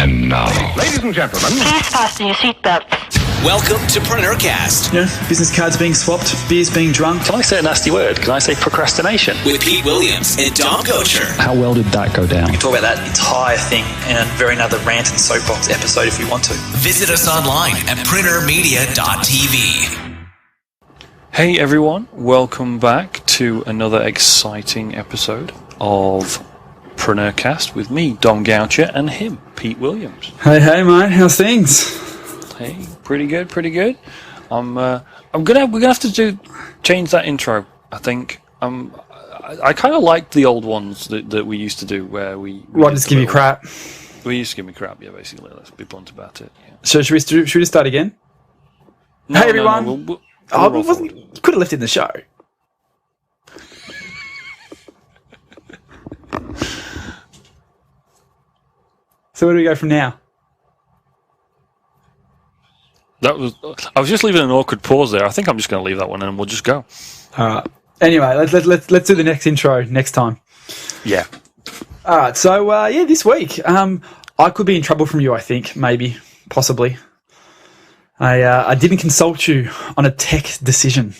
And now, ladies and gentlemen, please fasten your seatbelts. Welcome to PreneurCast. Business cards being swapped, beers being drunk. Can I say a nasty word? Can I say procrastination? With Pete Williams and Dom Gocher. How well did that go down? We can talk about that entire thing in a very another rant and soapbox episode if we want to. Visit us online at preneurmedia.tv. Hey everyone, welcome back to another exciting episode of PreneurCast with me, Dom Goucher, and him, Pete Williams. Hey mate, how's things? Hey, pretty good. We're gonna have to change that intro. I think. I kind of like the old ones that we used to do, where we just give you crap. We used to give me crap, yeah. Basically, let's be blunt about it. Yeah. So should we just start again? No, hey everyone. No, you could have left it in the show. So where do we go from now? I was just leaving an awkward pause there. I think I'm just going to leave that one and we'll just go. All right. Anyway, let's do the next intro next time. Yeah. All right. So this week, I could be in trouble from you. I think maybe, possibly. I didn't consult you on a tech decision,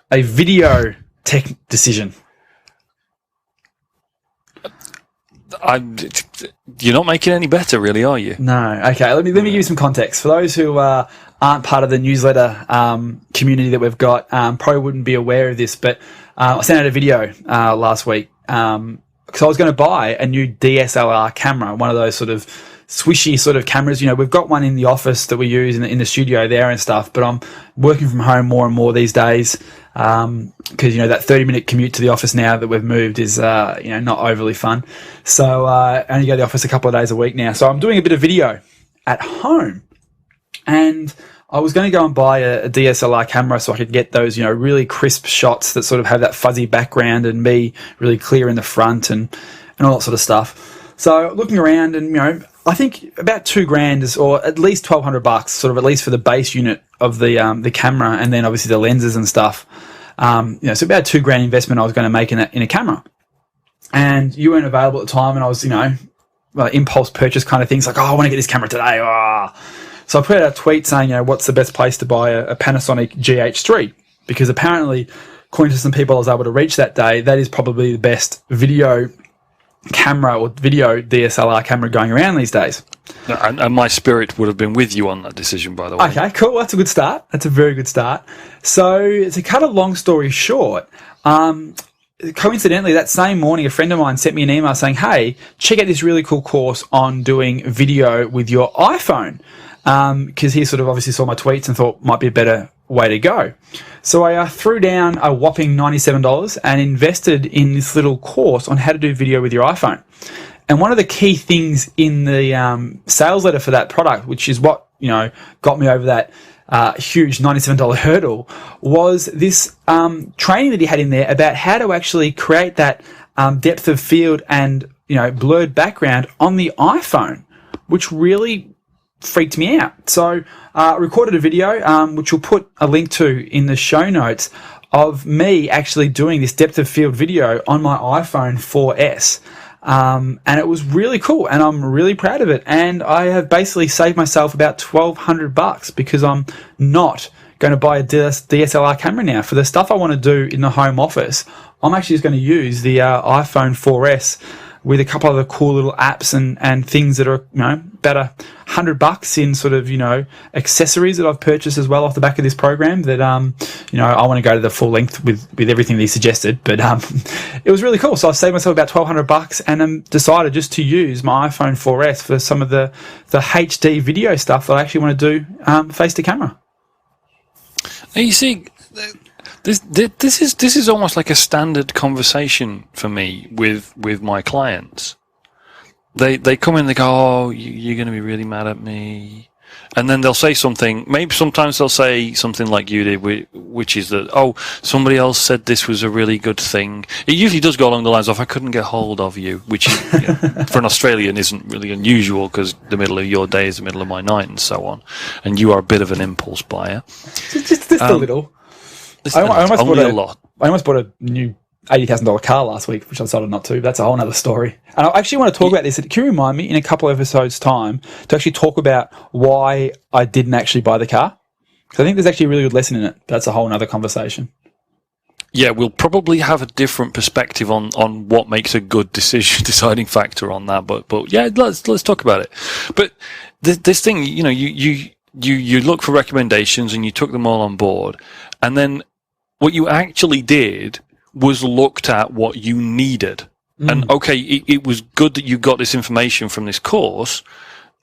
a video tech decision. You're not making it any better, really, are you? No. Okay. Let me give you some context for those who aren't part of the newsletter community that we've got. Probably wouldn't be aware of this, but I sent out a video last week because I was going to buy a new DSLR camera, one of those sort of swishy sort of cameras. You know, we've got one in the office that we use in the studio there and stuff, but I'm working from home more and more these days because, that 30-minute commute to the office now that we've moved is, not overly fun. So I only go to the office a couple of days a week now. So I'm doing a bit of video at home, and I was going to go and buy a DSLR camera so I could get those, really crisp shots that sort of have that fuzzy background and me really clear in the front and all that sort of stuff. So looking around and, I think about $2,000 is, or at least $1,200, sort of at least for the base unit of the camera, and then obviously the lenses and stuff. So about $2,000 investment I was going to make in a camera. And you weren't available at the time, and I was, impulse purchase kind of things like, I want to get this camera today. So I put out a tweet saying, what's the best place to buy a Panasonic GH3? Because apparently, according to some people I was able to reach that day, that is probably the best video camera or video DSLR camera going around these days. And my spirit would have been with you on that decision, by the way. Okay, cool. That's a good start. That's a very good start. So to cut a long story short, coincidentally, that same morning, a friend of mine sent me an email saying, hey, check out this really cool course on doing video with your iPhone. Because he sort of obviously saw my tweets and thought might be a better way to go. So I threw down a whopping $97 and invested in this little course on how to do video with your iPhone. And one of the key things in the sales letter for that product, which is what got me over that huge $97 hurdle, was this training that he had in there about how to actually create that depth of field and blurred background on the iPhone, which really freaked me out. So I recorded a video, which we'll put a link to in the show notes, of me actually doing this depth of field video on my iPhone 4S. And it was really cool, and I'm really proud of it. And I have basically saved myself about $1,200 because I'm not going to buy a DSLR camera now. For the stuff I want to do in the home office, I'm actually just going to use the iPhone 4S with a couple of the cool little apps and things that are, about $100 in sort of, accessories that I've purchased as well off the back of this program that, I want to go to the full length with everything that he suggested. But it was really cool. So I saved myself about $1,200 and decided just to use my iPhone 4S for some of the HD video stuff that I actually want to do face to camera. Now, you see, This is almost like a standard conversation for me with my clients. They come in, they go, "Oh, you're going to be really mad at me," and then they'll say something. Maybe sometimes they'll say something like you did, which is that, "Oh, somebody else said this was a really good thing." It usually does go along the lines of, "I couldn't get hold of you," which for an Australian isn't really unusual because the middle of your day is the middle of my night and so on, and you are a bit of an impulse buyer. Just a little. I almost bought a new $80,000 car last week, which I decided not to. But that's a whole other story. And I actually want to talk about this. Can you remind me in a couple of episodes' time to actually talk about why I didn't actually buy the car? Because I think there's actually a really good lesson in it. That's a whole other conversation. Yeah, we'll probably have a different perspective on what makes a good deciding factor on that. But yeah, let's talk about it. But this thing, you look for recommendations and you took them all on board, and then what you actually did was looked at what you needed. And okay, it was good that you got this information from this course,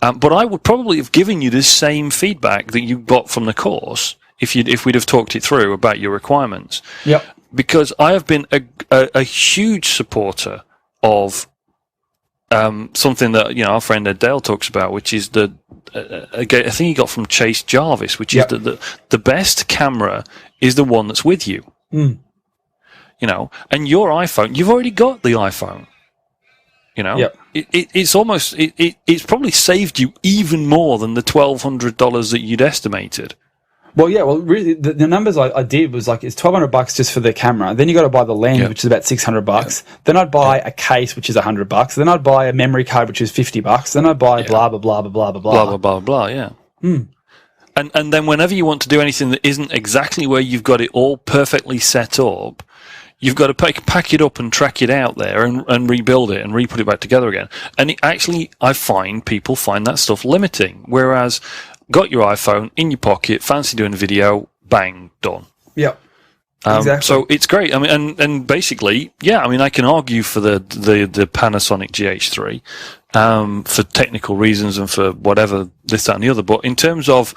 but I would probably have given you the same feedback that you got from the course if we'd have talked it through about your requirements. Yep. Because I have been a huge supporter of something that our friend Ed Dale talks about, which is I think he got from Chase Jarvis, which is that the best camera is the one that's with you. And your iPhone, you've already got the iPhone. It's probably saved you even more than the $1,200 that you'd estimated. Well, yeah. Well, really, the numbers I did was like it's $1,200 just for the camera. Then you got to buy the lens, which is about $600. Then I'd buy a case, which is $100. Then I'd buy a memory card, which is $50. Then I'd buy blah blah blah blah blah blah blah blah blah blah. Yeah. And then whenever you want to do anything that isn't exactly where you've got it all perfectly set up, you've got to pack it up and track it out there and rebuild it and re-put it back together again. And I find people find that stuff limiting. Whereas, got your iPhone in your pocket, fancy doing a video, bang, done. Yep. Exactly. So it's great. I mean, and basically, I can argue for the Panasonic GH3 for technical reasons and for whatever this, that, and the other. But in terms of,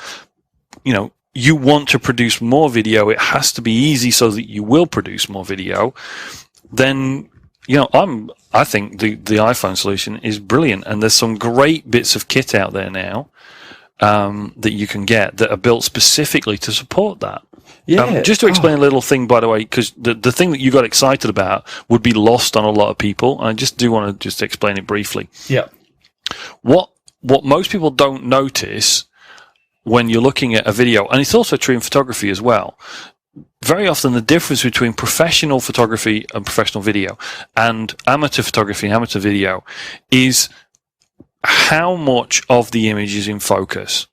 you want to produce more video, it has to be easy so that you will produce more video. Then, I think the iPhone solution is brilliant, and there's some great bits of kit out there now that you can get that are built specifically to support that. Yeah. Just to explain a little thing, by the way, because the thing that you got excited about would be lost on a lot of people, and I just do want to just explain it briefly. Yeah. What most people don't notice when you're looking at a video, and it's also true in photography as well, very often the difference between professional photography and professional video and amateur photography and amateur video is how much of the image is in focus.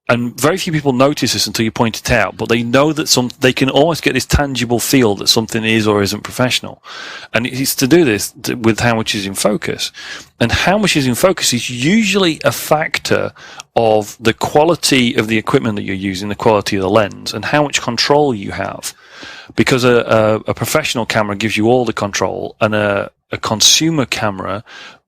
And very few people notice this until you point it out, but they know that they can almost get this tangible feel that something is or isn't professional. And it's to do this with how much is in focus. And how much is in focus is usually a factor of the quality of the equipment that you're using, the quality of the lens, and how much control you have. Because a professional camera gives you all the control, and a consumer camera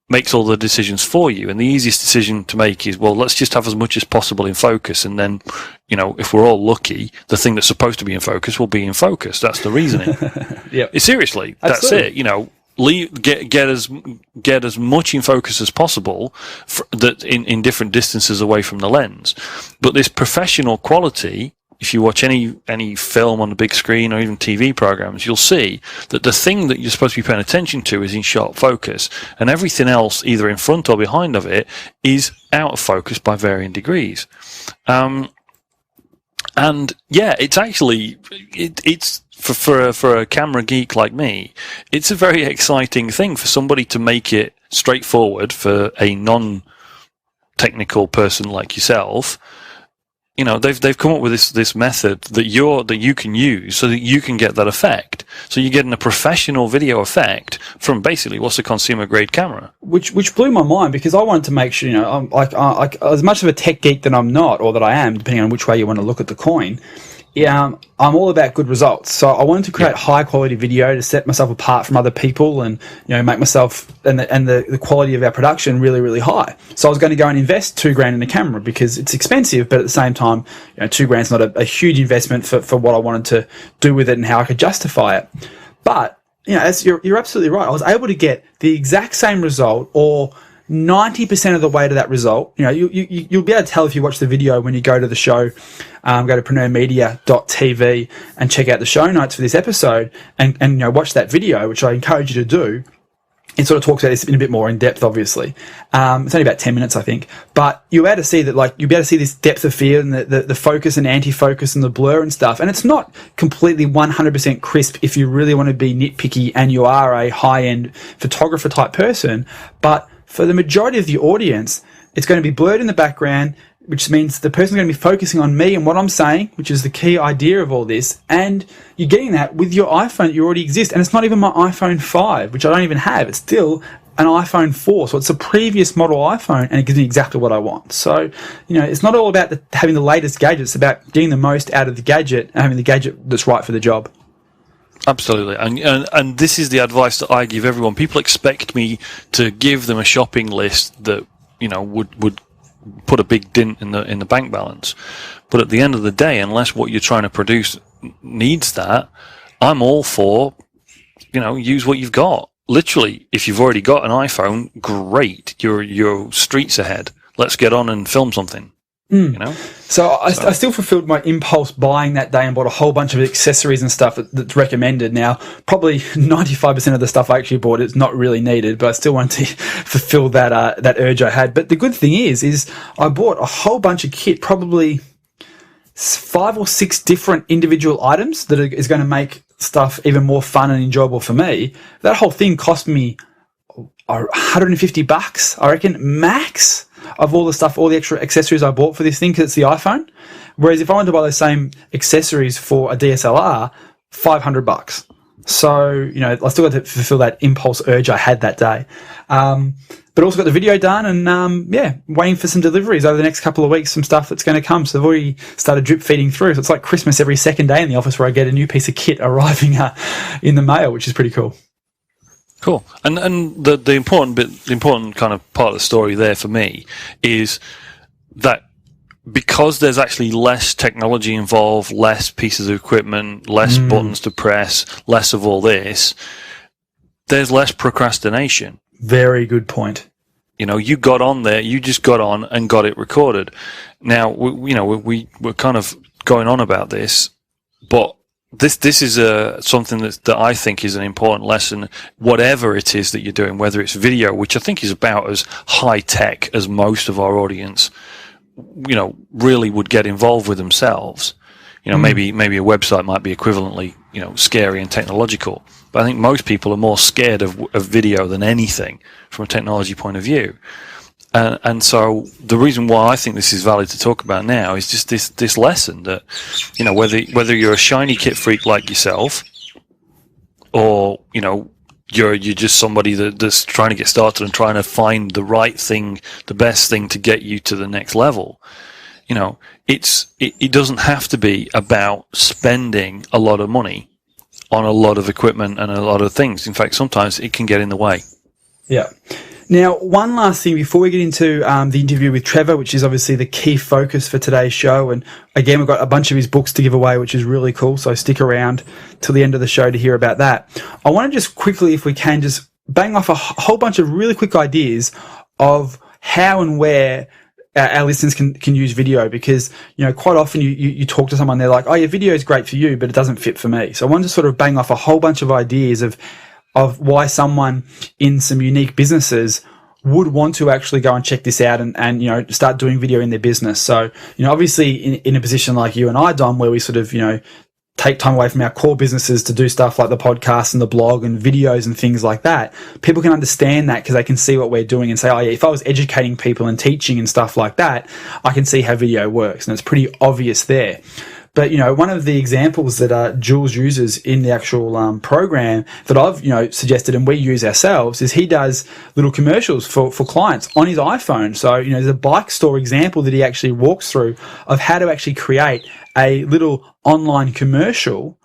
makes all the decisions for you. And the easiest decision to make is, well, let's just have as much as possible in focus, and then, if we're all lucky, the thing that's supposed to be in focus will be in focus. That's the reasoning. Yeah. Seriously, Absolutely. That's it. Get as much in focus as possible that in different distances away from the lens. But this professional quality, if you watch any film on the big screen or even TV programs, you'll see that the thing that you're supposed to be paying attention to is in sharp focus, and everything else, either in front or behind of it, is out of focus by varying degrees. And yeah, it's actually it's for a camera geek like me, it's a very exciting thing for somebody to make it straightforward for a non-technical person like yourself. They've come up with this method that you can use so that you can get that effect. So you're getting a professional video effect from basically what's a consumer grade camera. Which blew my mind, because I wanted to make sure, I'm like as much of a tech geek that I'm not, or that I am, depending on which way you want to look at the coin. I'm all about good results. So I wanted to create high quality video to set myself apart from other people, and make myself and the quality of our production really, really high. So I was going to go and invest $2,000 in a camera because it's expensive, but at the same time, $2,000 is not a huge investment for what I wanted to do with it and how I could justify it. But as you're absolutely right. I was able to get the exact same result, or 90% of the way to that result. You'll be able to tell if you watch the video when you go to the show. Go to PreneurMedia.tv and check out the show notes for this episode, and watch that video, which I encourage you to do. it sort of talks about this in a bit more in depth, obviously. It's only about 10 minutes, I think. But you'll be able to see that, like, you'll be able to see this depth of field and the focus and anti-focus and the blur and stuff. And it's not completely 100% crisp if you really want to be nitpicky and you are a high-end photographer type person. But for the majority of the audience, it's going to be blurred in the background, which means the person's going to be focusing on me and what I'm saying, which is the key idea of all this. And you're getting that with your iPhone that you already exist. And it's not even my iPhone 5, which I don't even have. It's still an iPhone 4. So it's a previous model iPhone, and it gives me exactly what I want. So, it's not all about having the latest gadget. It's about getting the most out of the gadget and having the gadget that's right for the job. Absolutely, and this is the advice that I give everyone. People expect me to give them a shopping list that would put a big dent in the bank balance, but at the end of the day, unless what you're trying to produce needs that, I'm all for use what you've got. Literally, if you've already got an iPhone, great, you're streets ahead. Let's get on and film something. So I still fulfilled my impulse buying that day and bought a whole bunch of accessories and stuff that's recommended. Now, probably 95% of the stuff I actually bought is not really needed, but I still want to fulfill that urge I had. But the good thing is I bought a whole bunch of kit, probably 5 or 6 different individual items that is going to make stuff even more fun and enjoyable for me. That whole thing cost me $150, I reckon, max, of all the stuff, all the extra accessories I bought for this thing, because it's the iPhone. Whereas if I wanted to buy those same accessories for a DSLR, $500. So, I still got to fulfill that impulse urge I had that day. But also got the video done and, waiting for some deliveries over the next couple of weeks, some stuff that's going to come. So I've already started drip feeding through. So it's like Christmas every second day in the office where I get a new piece of kit arriving in the mail, which is pretty cool. Cool. And the important bit, the important kind of part of the story there for me is that because there's actually less technology involved, less pieces of equipment, less buttons to press, less of all this, there's less procrastination. Very good point. You got on there, you just got on and got it recorded. Now, we're kind of going on about this, but this is something that I think is an important lesson, whatever it is that you're doing, whether it's video, which I think is about as high tech as most of our audience, really would get involved with themselves. Maybe a website might be equivalently, scary and technological, but I think most people are more scared of video than anything from a technology point of view. And so the reason why I think this is valid to talk about now is just this lesson that, whether you're a shiny kit freak like yourself, or, you're just somebody that's trying to get started and trying to find the right thing, the best thing to get you to the next level, it doesn't have to be about spending a lot of money on a lot of equipment and a lot of things. In fact, sometimes it can get in the way. Yeah. Now, one last thing before we get into the interview with Trevor, which is obviously the key focus for today's show. And again, we've got a bunch of his books to give away, which is really cool. So stick around till the end of the show to hear about that. I want to just quickly, if we can, just bang off a whole bunch of really quick ideas of how and where our listeners can use video, because, quite often you talk to someone, they're like, oh, your video is great for you, but it doesn't fit for me. So I want to sort of bang off a whole bunch of ideas of why someone in some unique businesses would want to actually go and check this out and start doing video in their business. So, obviously in a position like you and I, Dom, where we sort of, take time away from our core businesses to do stuff like the podcast and the blog and videos and things like that, people can understand that because they can see what we're doing and say, oh yeah, if I was educating people and teaching and stuff like that, I can see how video works. And it's pretty obvious there. But, one of the examples that Jules uses in the actual program that I've, suggested and we use ourselves is he does little commercials for clients on his iPhone. So, there's a bike store example that he actually walks through of how to actually create a little online commercial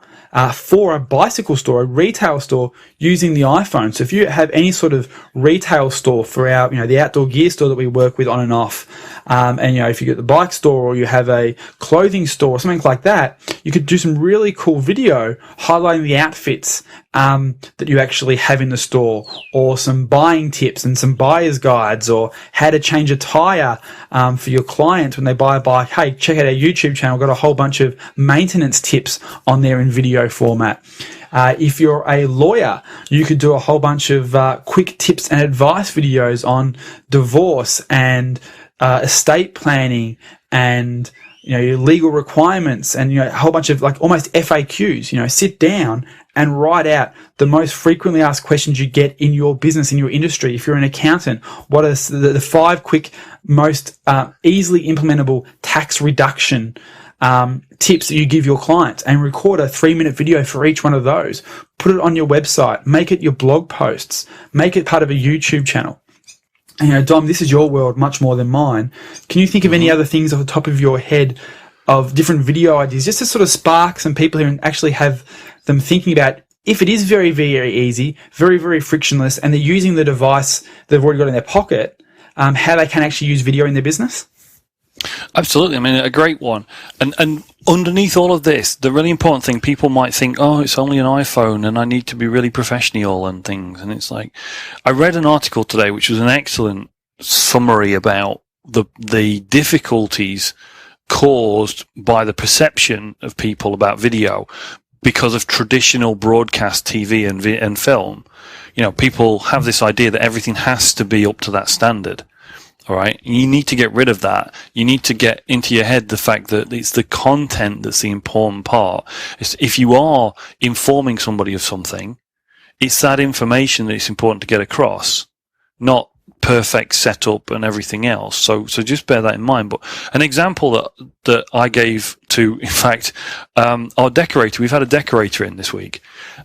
for a bicycle store, a retail store, using the iPhone. So if you have any sort of retail store for our, the outdoor gear store that we work with on and off, and if you get the bike store or you have a clothing store or something like that, you could do some really cool video highlighting the outfits that you actually have in the store, or some buying tips and some buyer's guides, or how to change a tire for your clients when they buy a bike. Hey, check out our YouTube channel. We've got a whole bunch of maintenance tips on there in video format. If you're a lawyer, you could do a whole bunch of quick tips and advice videos on divorce and estate planning and your legal requirements, and a whole bunch of like almost FAQs. Sit down and write out the most frequently asked questions you get in your business, in your industry. If you're an accountant, what are the 5 quick, most easily implementable tax reduction tips that you give your clients, and record a 3-minute video for each one of those. Put it on your website, make it your blog posts, make it part of a YouTube channel. And, Dom, this is your world much more than mine. Can you think of any other things off the top of your head of different video ideas, just to sort of spark some people here and actually have them thinking about, if it is very, very easy, very, very frictionless, and they're using the device they've already got in their pocket, how they can actually use video in their business? Absolutely. I mean, a great one. And underneath all of this, the really important thing, people might think, oh, it's only an iPhone and I need to be really professional and things. And it's like, I read an article today, which was an excellent summary about the difficulties caused by the perception of people about video because of traditional broadcast TV and film. People have this idea that everything has to be up to that standard. All right. You need to get rid of that. You need to get into your head the fact that it's the content that's the important part. If you are informing somebody of something, it's that information that it's important to get across, not perfect setup and everything else. So just bear that in mind. But an example that I gave to, in fact, our decorator, we've had a decorator in this week,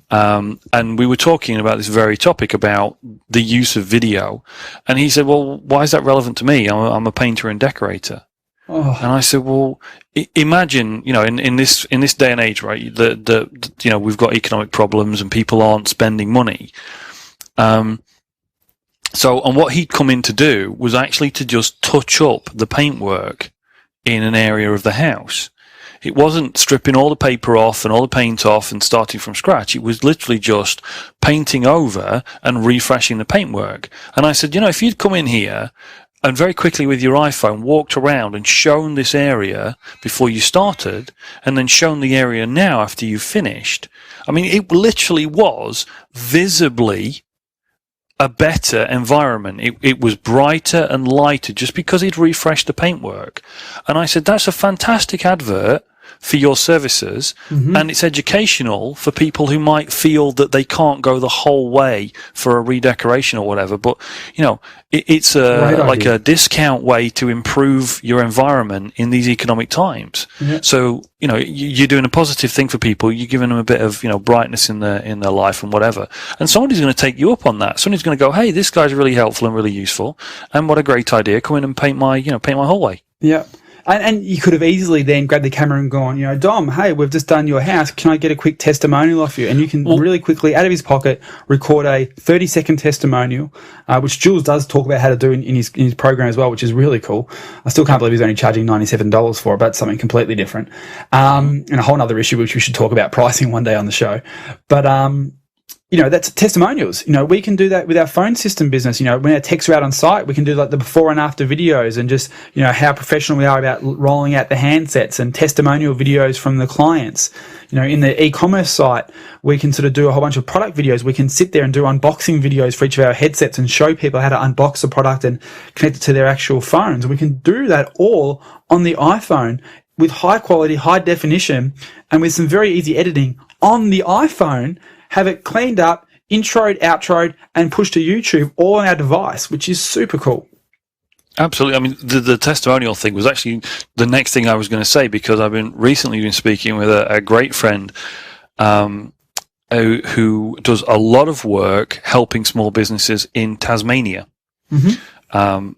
and we were talking about this very topic about the use of video. And he said, well, why is that relevant to me? I'm a painter and decorator. Oh. And I said, well, imagine, in this day and age, right, we've got economic problems and people aren't spending money. And what he'd come in to do was actually to just touch up the paintwork in an area of the house. It wasn't stripping all the paper off and all the paint off and starting from scratch. It was literally just painting over and refreshing the paintwork. And I said, if you'd come in here and very quickly with your iPhone walked around and shown this area before you started, and then shown the area now after you finished, I mean, it literally was visibly a better environment. It was brighter and lighter just because he'd refreshed the paintwork. And I said, that's a fantastic advert for your services, and it's educational for people who might feel that they can't go the whole way for a redecoration or whatever. But it's like a discount way to improve your environment in these economic times. So you're doing a positive thing for people. You're giving them a bit of brightness in their life and whatever. And somebody's going to take you up on that. Somebody's going to go, hey, this guy's really helpful and really useful, and what a great idea! Come in and paint my hallway. Yeah. And you could have easily then grabbed the camera and gone, Dom, hey, we've just done your house. Can I get a quick testimonial off you? And you can really quickly, out of his pocket, record a 30-second testimonial, which Jules does talk about how to do in his program as well, which is really cool. I still can't believe he's only charging $97 for it, but something completely different. And a whole other issue, which we should talk about pricing one day on the show. But that's testimonials. We can do that with our phone system business. When our techs are out on site, we can do like the before and after videos, and just, how professional we are about rolling out the handsets, and testimonial videos from the clients. In the e-commerce site, we can sort of do a whole bunch of product videos. We can sit there and do unboxing videos for each of our headsets and show people how to unbox the product and connect it to their actual phones. We can do that all on the iPhone with high quality, high definition, and with some very easy editing on the iPhone. Have it cleaned up, introed, outroed, and pushed to YouTube all on our device, which is super cool. Absolutely. I mean, the testimonial thing was actually the next thing I was going to say, because I've recently been speaking with a great friend who does a lot of work helping small businesses in Tasmania.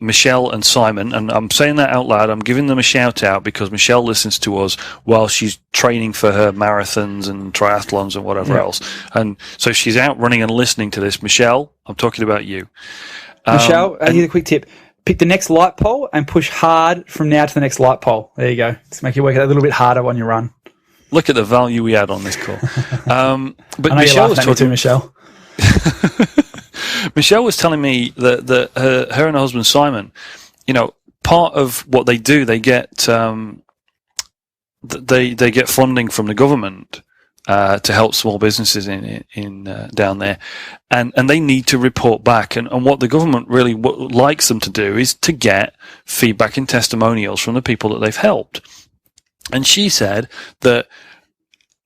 Michelle and Simon, and I'm saying that out loud. I'm giving them a shout out because Michelle listens to us while she's training for her marathons and triathlons and whatever else. And so she's out running and listening to this. Michelle, I'm talking about you. Michelle, here's a quick tip. Pick the next light pole and push hard from now to the next light pole. There you go. Just make you work a little bit harder on your run. Look at the value we had on this call. But I know Michelle was you're laughing at me too, Michelle. Michelle was telling me that her and her husband Simon, part of what they do, they get they get funding from the government to help small businesses in down there, and they need to report back. And what the government really likes them to do is to get feedback and testimonials from the people that they've helped. And she said that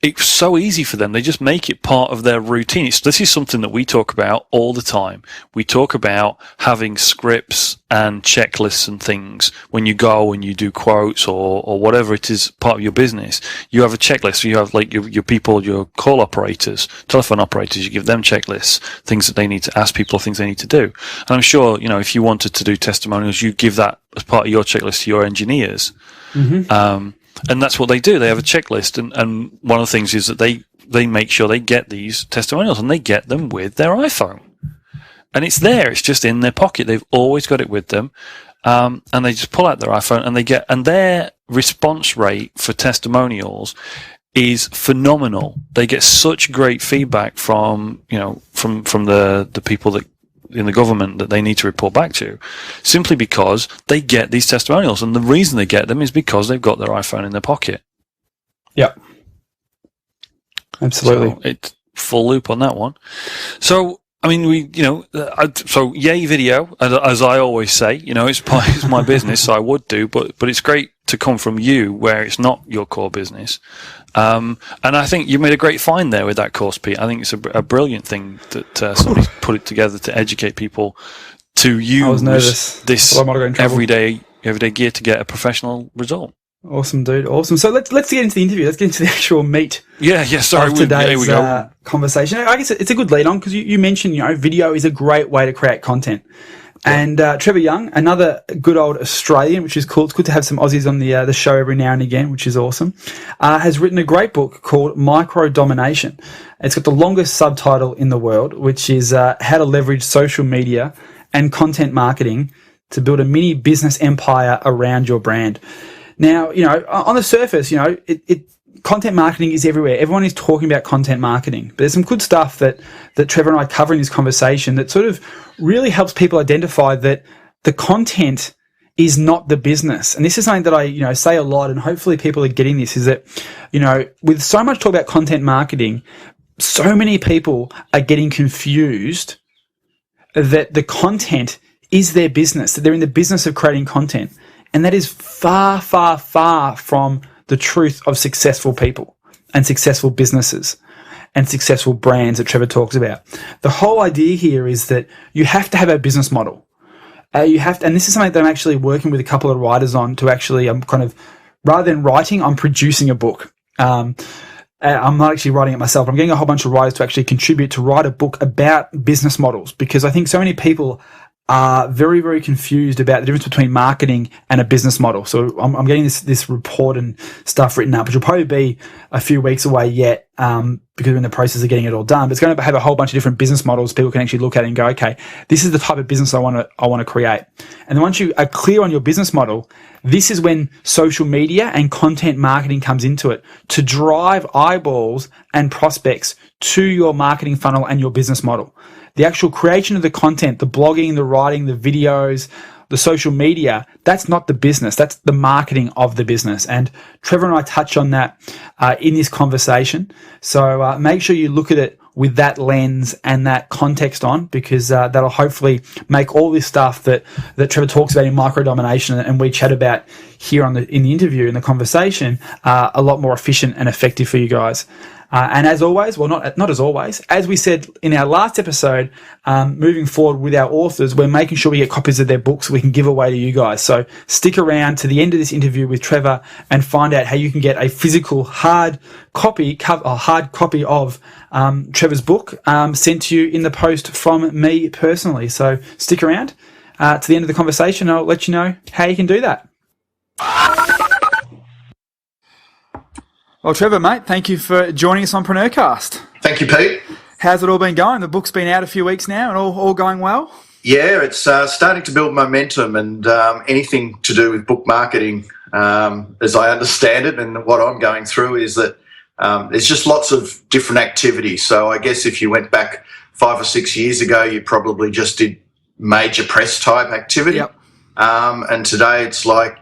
it's so easy for them. They just make it part of their routine. This is something that we talk about all the time. We talk about having scripts and checklists and things when you go and you do quotes or whatever it is part of your business. You have a checklist. You have like your people, your call operators, telephone operators. You give them checklists, things that they need to ask people, things they need to do. And I'm sure, if you wanted to do testimonials, you give that as part of your checklist to your engineers. Mm-hmm. And that's what they do. They have a checklist, and one of the things is that they make sure they get these testimonials, and they get them with their iPhone. And it's there. It's just in their pocket. They've always got it with them, and they just pull out their iPhone, and their response rate for testimonials is phenomenal. They get such great feedback from the people that in the government that they need to report back to, simply because they get these testimonials. And the reason they get them is because they've got their iPhone in their pocket. Yeah. Absolutely. So it's full loop on that one. So, I mean, so yay video, as I always say, it's my business, so I would do, but it's great to come from you where it's not your core business. And I think you made a great find there with that course, Pete. I think it's a brilliant thing that somebody's put it together to educate people to use this everyday gear to get a professional result. Awesome, dude. Awesome. So let's get into the interview. Let's get into the actual meat. Yeah. Sorry. Of today's conversation. I guess it's a good lead on because you mentioned, video is a great way to create content. Yeah. And Trevor Young, another good old Australian, which is cool. It's good to have some Aussies on the show every now and again, which is awesome. Has written a great book called Micro Domination. It's got the longest subtitle in the world, which is How to Leverage Social Media and Content Marketing to Build a Mini Business Empire Around Your Brand. Now, on the surface, content marketing is everywhere. Everyone is talking about content marketing. But there's some good stuff that Trevor and I cover in this conversation that sort of really helps people identify that the content is not the business. And this is something that I, say a lot, and hopefully people are getting this, is that, with so much talk about content marketing, so many people are getting confused that the content is their business, that they're in the business of creating content. And that is far, far, far from the truth of successful people and successful businesses and successful brands that Trevor talks about. The whole idea here is that you have to have a business model. And this is something that I'm actually working with a couple of writers on to actually, rather than writing, I'm producing a book. I'm not actually writing it myself. I'm getting a whole bunch of writers to actually contribute to write a book about business models, because I think so many people are very, very confused about the difference between marketing and a business model. So I'm getting this report and stuff written up, which will probably be a few weeks away yet, because we're in the process of getting it all done. But it's going to have a whole bunch of different business models people can actually look at and go, okay, this is the type of business I want to create. And then once you are clear on your business model, this is when social media and content marketing comes into it to drive eyeballs and prospects to your marketing funnel and your business model. The actual creation of the content, the blogging, the writing, the videos, the social media, that's not the business. That's the marketing of the business. And Trevor and I touch on that in this conversation. So make sure you look at it with that lens and that context on, because that'll hopefully make all this stuff that Trevor talks about in Micro Domination and we chat about here in the interview, in the conversation, a lot more efficient and effective for you guys. And as always, well, not as always, as we said in our last episode, moving forward with our authors, we're making sure we get copies of their books so we can give away to you guys. So stick around to the end of this interview with Trevor and find out how you can get a physical hard copy of Trevor's book sent to you in the post from me personally. So stick around to the end of the conversation. I'll let you know how you can do that. Well, Trevor, mate, thank you for joining us on PreneurCast. Thank you, Pete. How's it all been going? The book's been out a few weeks now and all going well? Yeah, it's starting to build momentum, and anything to do with book marketing, as I understand it and what I'm going through, is that There's just lots of different activities. So I guess if you went back 5 or 6 years ago, you probably just did major press type activity. Yep. And today it's like,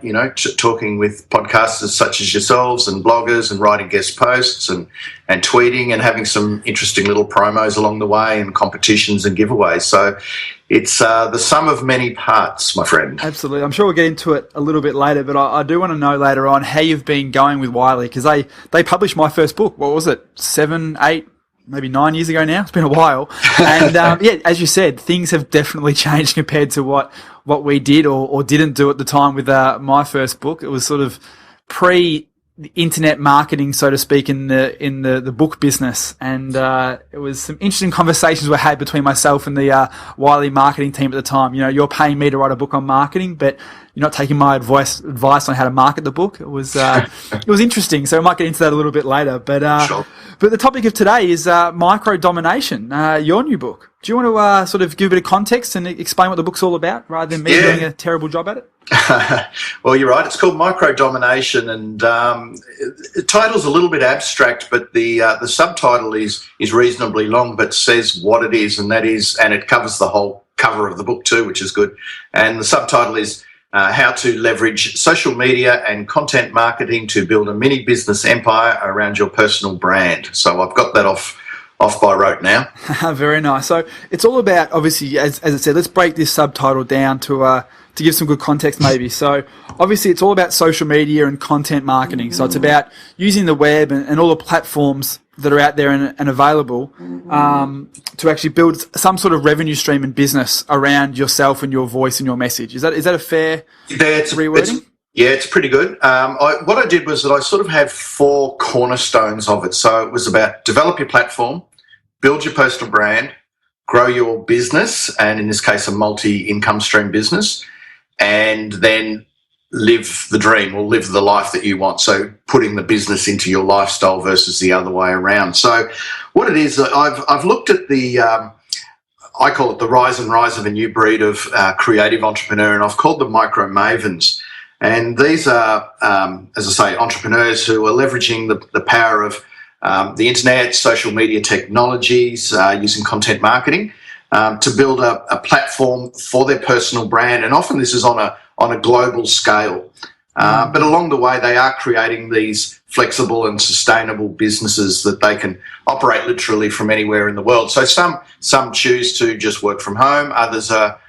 talking with podcasters such as yourselves and bloggers and writing guest posts and tweeting and having some interesting little promos along the way and competitions and giveaways. So it's the sum of many parts, my friend. Absolutely. I'm sure we'll get into it a little bit later, but I do want to know later on how you've been going with Wiley, because they published my first book. What was it? 7, 8, maybe 9 years ago now? It's been a while. And as you said, things have definitely changed compared to what we did or didn't do at the time with my first book. It was sort of pre-internet marketing, so to speak, in the book business. And it was some interesting conversations were had between myself and the Wiley marketing team at the time. You're paying me to write a book on marketing, but you're not taking my advice on how to market the book. It was interesting. So we might get into that a little bit later. But Sure. But the topic of today is micro domination, your new book. Do you want to sort of give a bit of context and explain what the book's all about, rather than me doing a terrible job at it? Well, you're right. It's called Micro Domination, and the title's a little bit abstract, but the subtitle is reasonably long, but says what it is, and it covers the whole cover of the book too, which is good. And the subtitle is how to leverage social media and content marketing to build a mini business empire around your personal brand. So I've got that off by rote now. Very nice. So it's all about, obviously, as I said, let's break this subtitle down to give some good context maybe. So obviously it's all about social media and content marketing. So it's about using the web and all the platforms that are out there and available to actually build some sort of revenue stream and business around yourself and your voice and your message. Is that a fair rewording? It's pretty good. What I did was that I sort of had 4 cornerstones of it. So it was about develop your platform, build your personal brand, grow your business, and in this case, a multi-income stream business, and then live the dream or live the life that you want. So putting the business into your lifestyle versus the other way around. So what it is, I've looked at I call it the rise of a new breed of creative entrepreneur, and I've called them micro mavens. And these are, as I say, entrepreneurs who are leveraging the power of the internet, social media technologies, using content marketing to build a platform for their personal brand. And often this is on a global scale. But along the way, they are creating these flexible and sustainable businesses that they can operate literally from anywhere in the world. So some choose to just work from home. Others are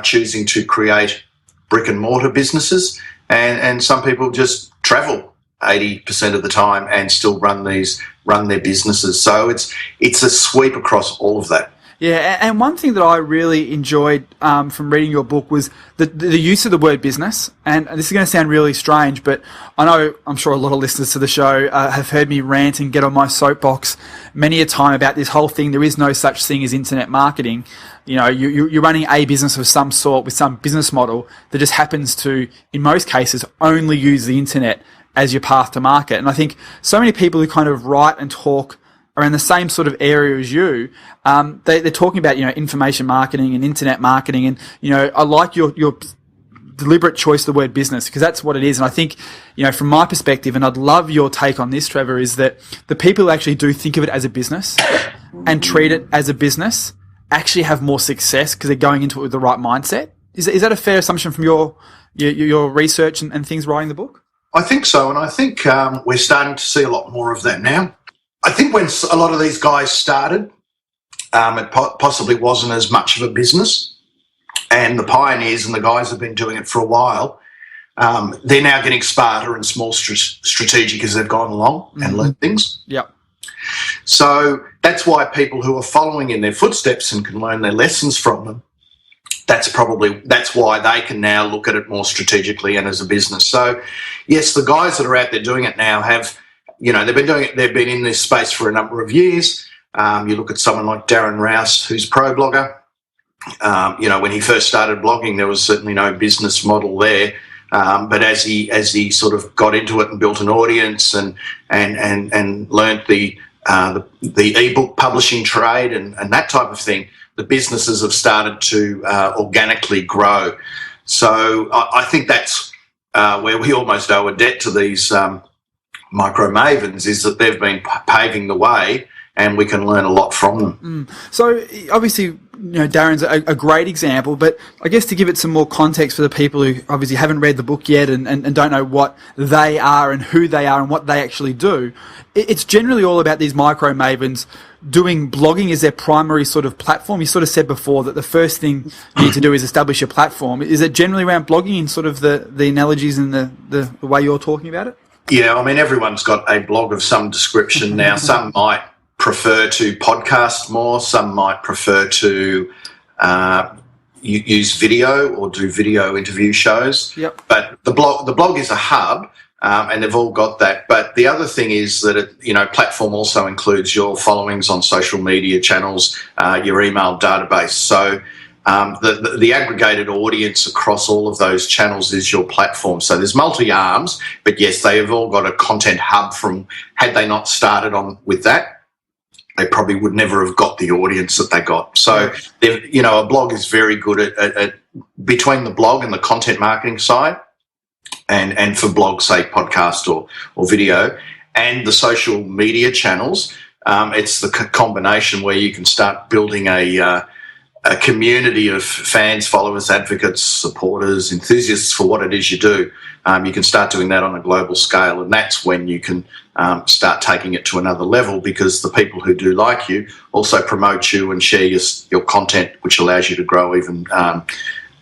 choosing to create brick and mortar businesses. And some people just travel 80% of the time and still run their businesses. So it's a sweep across all of that. Yeah, and one thing that I really enjoyed from reading your book was the use of the word business. And this is going to sound really strange, but I'm sure a lot of listeners to the show have heard me rant and get on my soapbox many a time about this whole thing. There is no such thing as internet marketing. You're running a business of some sort with some business model that just happens to, in most cases, only use the internet as your path to market. And I think so many people who kind of write and talk are in the same sort of area as you. They're talking about, information marketing and internet marketing. And, I like your deliberate choice of the word business, because that's what it is. And I think, from my perspective, and I'd love your take on this, Trevor, is that the people who actually do think of it as a business and treat it as a business actually have more success because they're going into it with the right mindset. Is that a fair assumption from your research and things writing the book? I think so. And I think we're starting to see a lot more of that now. I think when a lot of these guys started, it possibly wasn't as much of a business, and the pioneers and the guys have been doing it for a while. They're now getting smarter and more strategic as they've gone along and learned things. Yep. So that's why people who are following in their footsteps and can learn their lessons from them, that's why they can now look at it more strategically and as a business. So yes, the guys that are out there doing it now have, they've been in this space for a number of years. You look at someone like Darren Rouse, who's pro blogger. When he first started blogging, there was certainly no business model there. But as he sort of got into it and built an audience and learnt the ebook publishing trade and that type of thing, the businesses have started to organically grow. So I think that's where we almost owe a debt to these micro mavens is that they've been paving the way, and we can learn a lot from them. So obviously, Darren's a great example, but I guess to give it some more context for the people who obviously haven't read the book yet and don't know what they are and who they are and what they actually do, it's generally all about these micro mavens doing blogging as their primary sort of platform. You sort of said before that the first thing you need to do is establish your platform. Is it generally around blogging in sort of the analogies and the way you're talking about it? Yeah, I mean, everyone's got a blog of some description now. Some might prefer to podcast more. Some might prefer to use video or do video interview shows. Yep. But the blog is a hub, and they've all got that. But the other thing is that platform also includes your followings on social media channels, your email database. So the aggregated audience across all of those channels is your platform. So there's multi-arms, but yes, they have all got a content hub from, had they not started on with that, they probably would never have got the audience that they got. So, a blog is very good at between the blog and the content marketing side, and for blogs, say podcast or video, and the social media channels, it's the combination where you can start building a community of fans, followers, advocates, supporters, enthusiasts for what it is you do. You can start doing that on a global scale, and that's when you can start taking it to another level, because the people who do like you also promote you and share your content, which allows you to grow even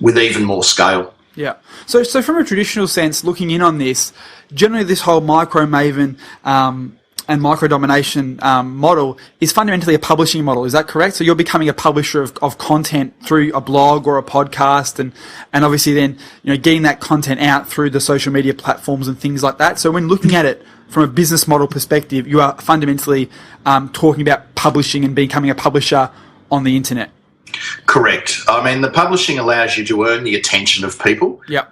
with even more scale. Yeah. So from a traditional sense, looking in on this, generally this whole micro maven and micro domination model is fundamentally a publishing model. Is that correct? So you're becoming a publisher of content through a blog or a podcast, and obviously then getting that content out through the social media platforms and things like that. So when looking at it from a business model perspective, you are fundamentally talking about publishing and becoming a publisher on the internet. Correct. I mean, the publishing allows you to earn the attention of people. Yeah.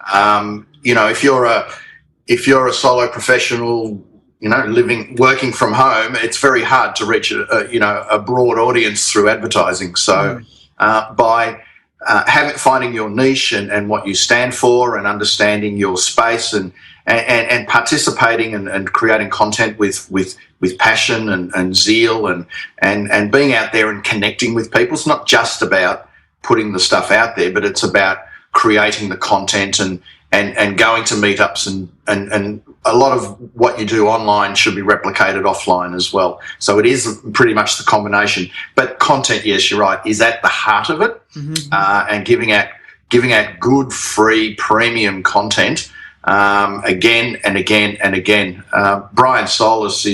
If you're a solo professional, working from home, it's very hard to reach a broad audience through advertising. So by finding your niche and what you stand for, and understanding your space and participating and creating content with passion and zeal and being out there and connecting with people. It's not just about putting the stuff out there, but it's about creating the content and going to meetups and a lot of what you do online should be replicated offline as well. So it is pretty much the combination. But content, yes, you're right, is at the heart of it, and giving out good, free, premium content again and again and again. Brian Solis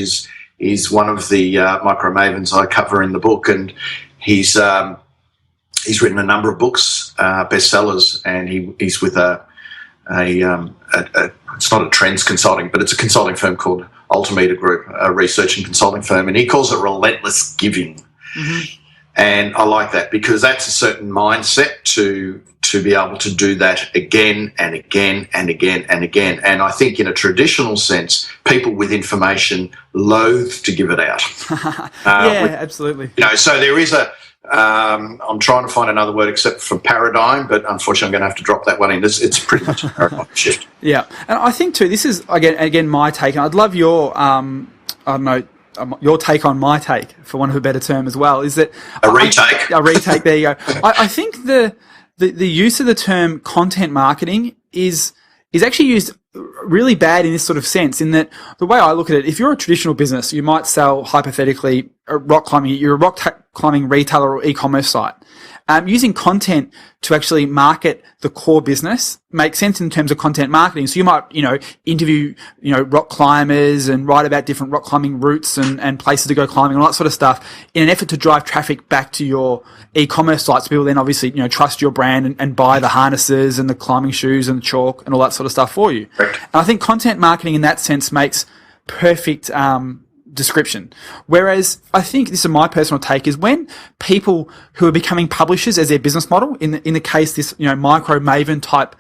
is one of the micro mavens I cover in the book, and he's written a number of books, bestsellers, and he's with it's not a trends consulting, but it's a consulting firm called Altimeter Group, a research and consulting firm, and he calls it relentless giving. And I like that, because that's a certain mindset to be able to do that again and again and again and again. And I think in a traditional sense, people with information loathe to give it out. Absolutely. So there is I'm trying to find another word except for paradigm, but unfortunately I'm going to have to drop that one in. It's pretty much a paradigm shift. Yeah. And I think too, this is again my take, and I'd love your your take on my take, for want of a better term as well, is that a retake. A retake. There you go. I think the use of the term content marketing is actually used really bad in this sort of sense, in that the way I look at it, if you're a traditional business, you might sell, hypothetically, rock climbing. You're a rock climbing retailer or e-commerce site. Using content to actually market the core business makes sense in terms of content marketing. So you might, interview, rock climbers and write about different rock climbing routes and places to go climbing and all that sort of stuff in an effort to drive traffic back to your e-commerce sites. People then obviously, trust your brand and buy the harnesses and the climbing shoes and the chalk and all that sort of stuff for you. Right. And I think content marketing in that sense makes perfect, description. Whereas I think, this is my personal take, is when people who are becoming publishers as their business model, in the case this micro maven type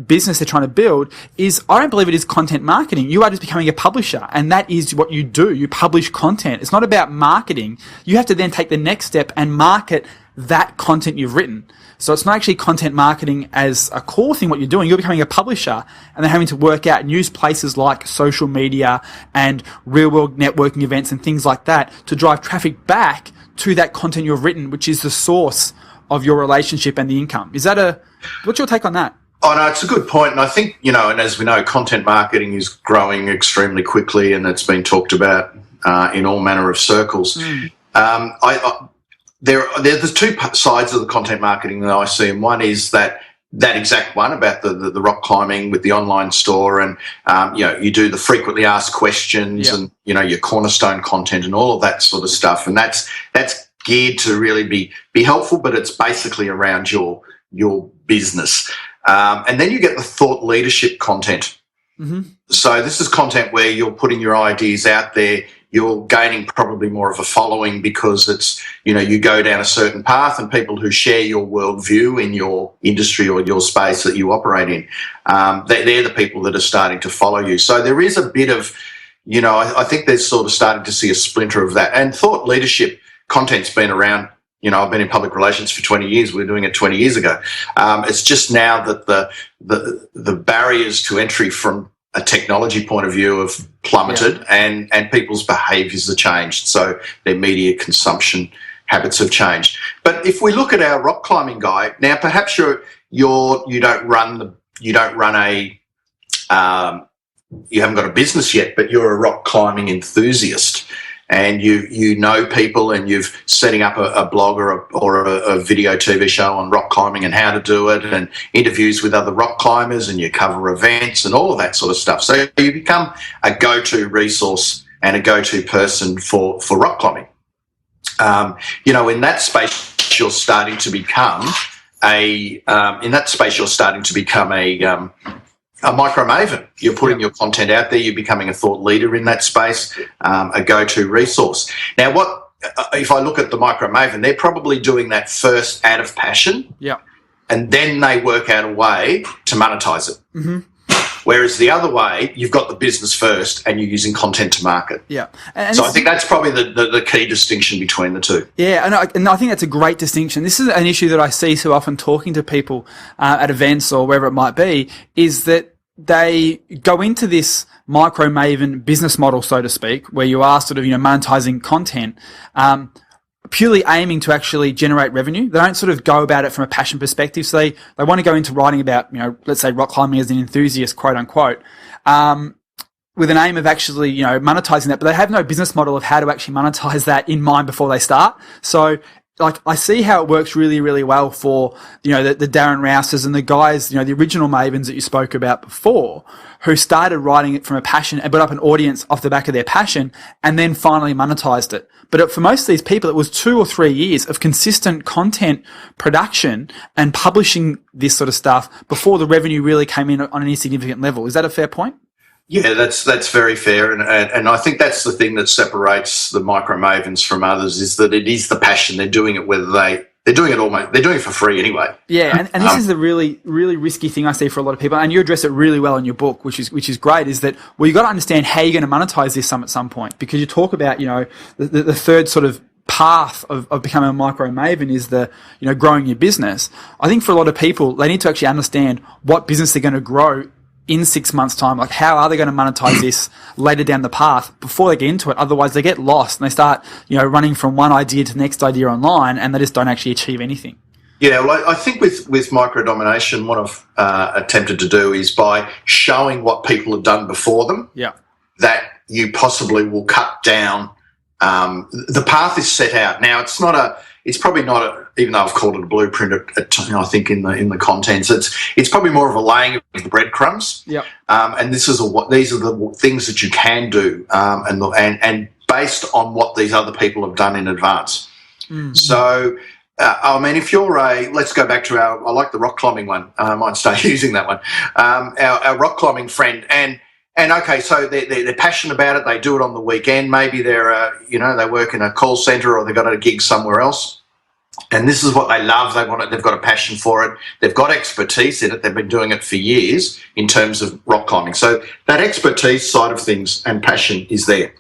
business they're trying to build, is, I don't believe it is content marketing. You are just becoming a publisher, and that is what you do. You publish content. It's not about marketing. You have to then take the next step and market that content you've written. So it's not actually content marketing as a core thing, what you're doing. You're becoming a publisher and then having to work out and use places like social media and real-world networking events and things like that to drive traffic back to that content you've written, which is the source of your relationship and the income. What's your take on that? Oh, no, it's a good point. And I think, and as we know, content marketing is growing extremely quickly and it's been talked about in all manner of circles. There's two sides of the content marketing that I see, and one is that exact one about the rock climbing with the online store, and you do the frequently asked questions, and your cornerstone content and all of that sort of stuff, and that's geared to really be helpful, but it's basically around your business, and then you get the thought leadership content. So this is content where you're putting your ideas out there. You're gaining probably more of a following because it's, you go down a certain path, and people who share your worldview in your industry or your space that you operate in, they're the people that are starting to follow you. So there is a bit of, I think there's sort of starting to see a splinter of that. And thought leadership content's been around. I've been in public relations for 20 years. We were doing it 20 years ago. It's just now that the barriers to entry from a technology point of view have plummeted, and people's behaviours have changed. So their media consumption habits have changed. But if we look at our rock climbing guy now, perhaps you haven't got a business yet, but you're a rock climbing enthusiast. And you know people, and you've setting up a blog or a video TV show on rock climbing and how to do it, and interviews with other rock climbers, and you cover events and all of that sort of stuff. So you become a go-to resource and a go-to person for rock climbing. In that space you're starting to become a micro maven. You're putting your content out there. You're becoming a thought leader in that space, a go-to resource. Now, if I look at the micro maven, they're probably doing that first out of passion, and then they work out a way to monetize it. Whereas the other way, you've got the business first and you're using content to market. And so I think that's probably the key distinction between the two. And I think that's a great distinction. This is an issue that I see so often talking to people at events or wherever it might be, is that they go into this micro maven business model, so to speak, where you are sort of, monetizing content, purely aiming to actually generate revenue. They don't sort of go about it from a passion perspective. So they want to go into writing about, let's say rock climbing as an enthusiast, quote unquote, with an aim of actually, monetizing that, but they have no business model of how to actually monetize that in mind before they start. So I see how it works really, really well for, the Darren Rouses and the guys, the original Mavens that you spoke about before, who started writing it from a passion and built up an audience off the back of their passion and then finally monetized it. But for most of these people, it was 2 or 3 years of consistent content production and publishing this sort of stuff before the revenue really came in on any significant level. Is that a fair point? Yeah, that's very fair, and I think that's the thing that separates the micro mavens from others, is that it is the passion. They're doing it whether they're doing it for free anyway. Yeah, and this is the really, really risky thing I see for a lot of people, and you address it really well in your book, which is great, is that, well, you've got to understand how you're going to monetize this at some point, because you talk about, the third sort of path of becoming a micro maven is the, growing your business. I think for a lot of people, they need to actually understand what business they're going to grow in 6 months' time. Like, how are they going to monetize this later down the path before they get into it? Otherwise, they get lost and they start, running from one idea to the next idea online, and they just don't actually achieve anything. Yeah, well, I think with micro domination, what I've attempted to do is, by showing what people have done before them, that you possibly will cut down. The path is set out. Now, it's probably not a, even though I've called it a blueprint, I think in the contents, it's probably more of a laying of the breadcrumbs. And these are the things that you can do, and based on what these other people have done in advance. So, if you're let's go back to I like the rock climbing one. I might start using that one. Our rock climbing friend, and okay, so they're passionate about it. They do it on the weekend. Maybe they're, they work in a call centre, or they've got a gig somewhere else. And this is what they love. They want it. They've got a passion for it. They've got expertise in it. They've been doing it for years in terms of rock climbing. So that expertise side of things and passion is there.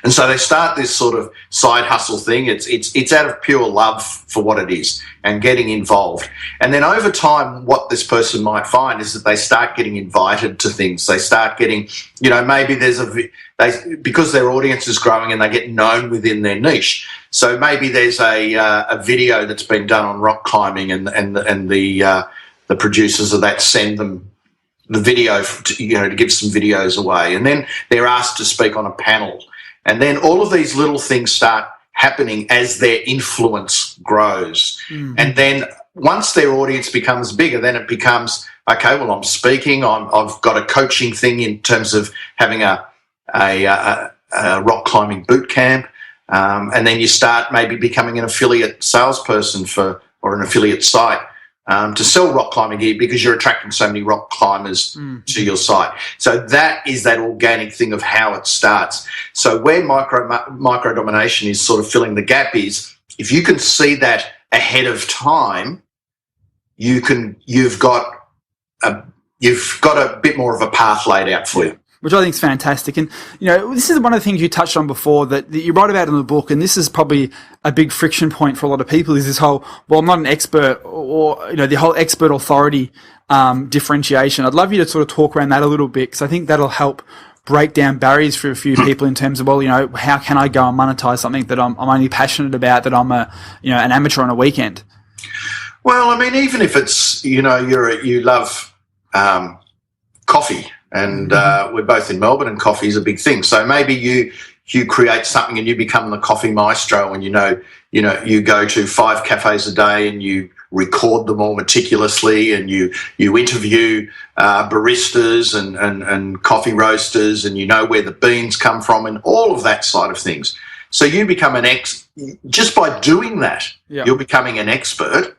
And so they start this sort of side hustle thing. It's out of pure love for what it is and getting involved. And then over time, what this person might find is that they start getting invited to things. They start getting, maybe because their audience is growing and they get known within their niche. So maybe there's a video that's been done on rock climbing, and the producers of that send them the video to give some videos away, and then they're asked to speak on a panel. And then all of these little things start happening as their influence grows. Mm-hmm. And then once their audience becomes bigger, then it becomes, okay, well, I'm speaking, I've got a coaching thing in terms of having a rock climbing boot camp. And then you start maybe becoming an affiliate salesperson or an affiliate site to sell rock climbing gear, because you're attracting so many rock climbers to your site. So that is that organic thing of how it starts. So where micro domination is sort of filling the gap is, if you can see that ahead of time, you've got a bit more of a path laid out for you. Which I think is fantastic. And, this is one of the things you touched on before that you write about in the book, and this is probably a big friction point for a lot of people, is this whole, well, I'm not an expert, or, the whole expert authority differentiation. I'd love you to sort of talk around that a little bit, because I think that'll help break down barriers for a few people in terms of, well, how can I go and monetize something that I'm only passionate about, that I'm an amateur on a weekend? Well, I mean, even if it's, you love coffee, and we're both in Melbourne, and coffee is a big thing. So maybe you create something and you become the coffee maestro, and you go to 5 cafes a day and you record them all meticulously, and you interview baristas and coffee roasters, and you know where the beans come from and all of that side of things. So you become just by doing that, You're becoming an expert.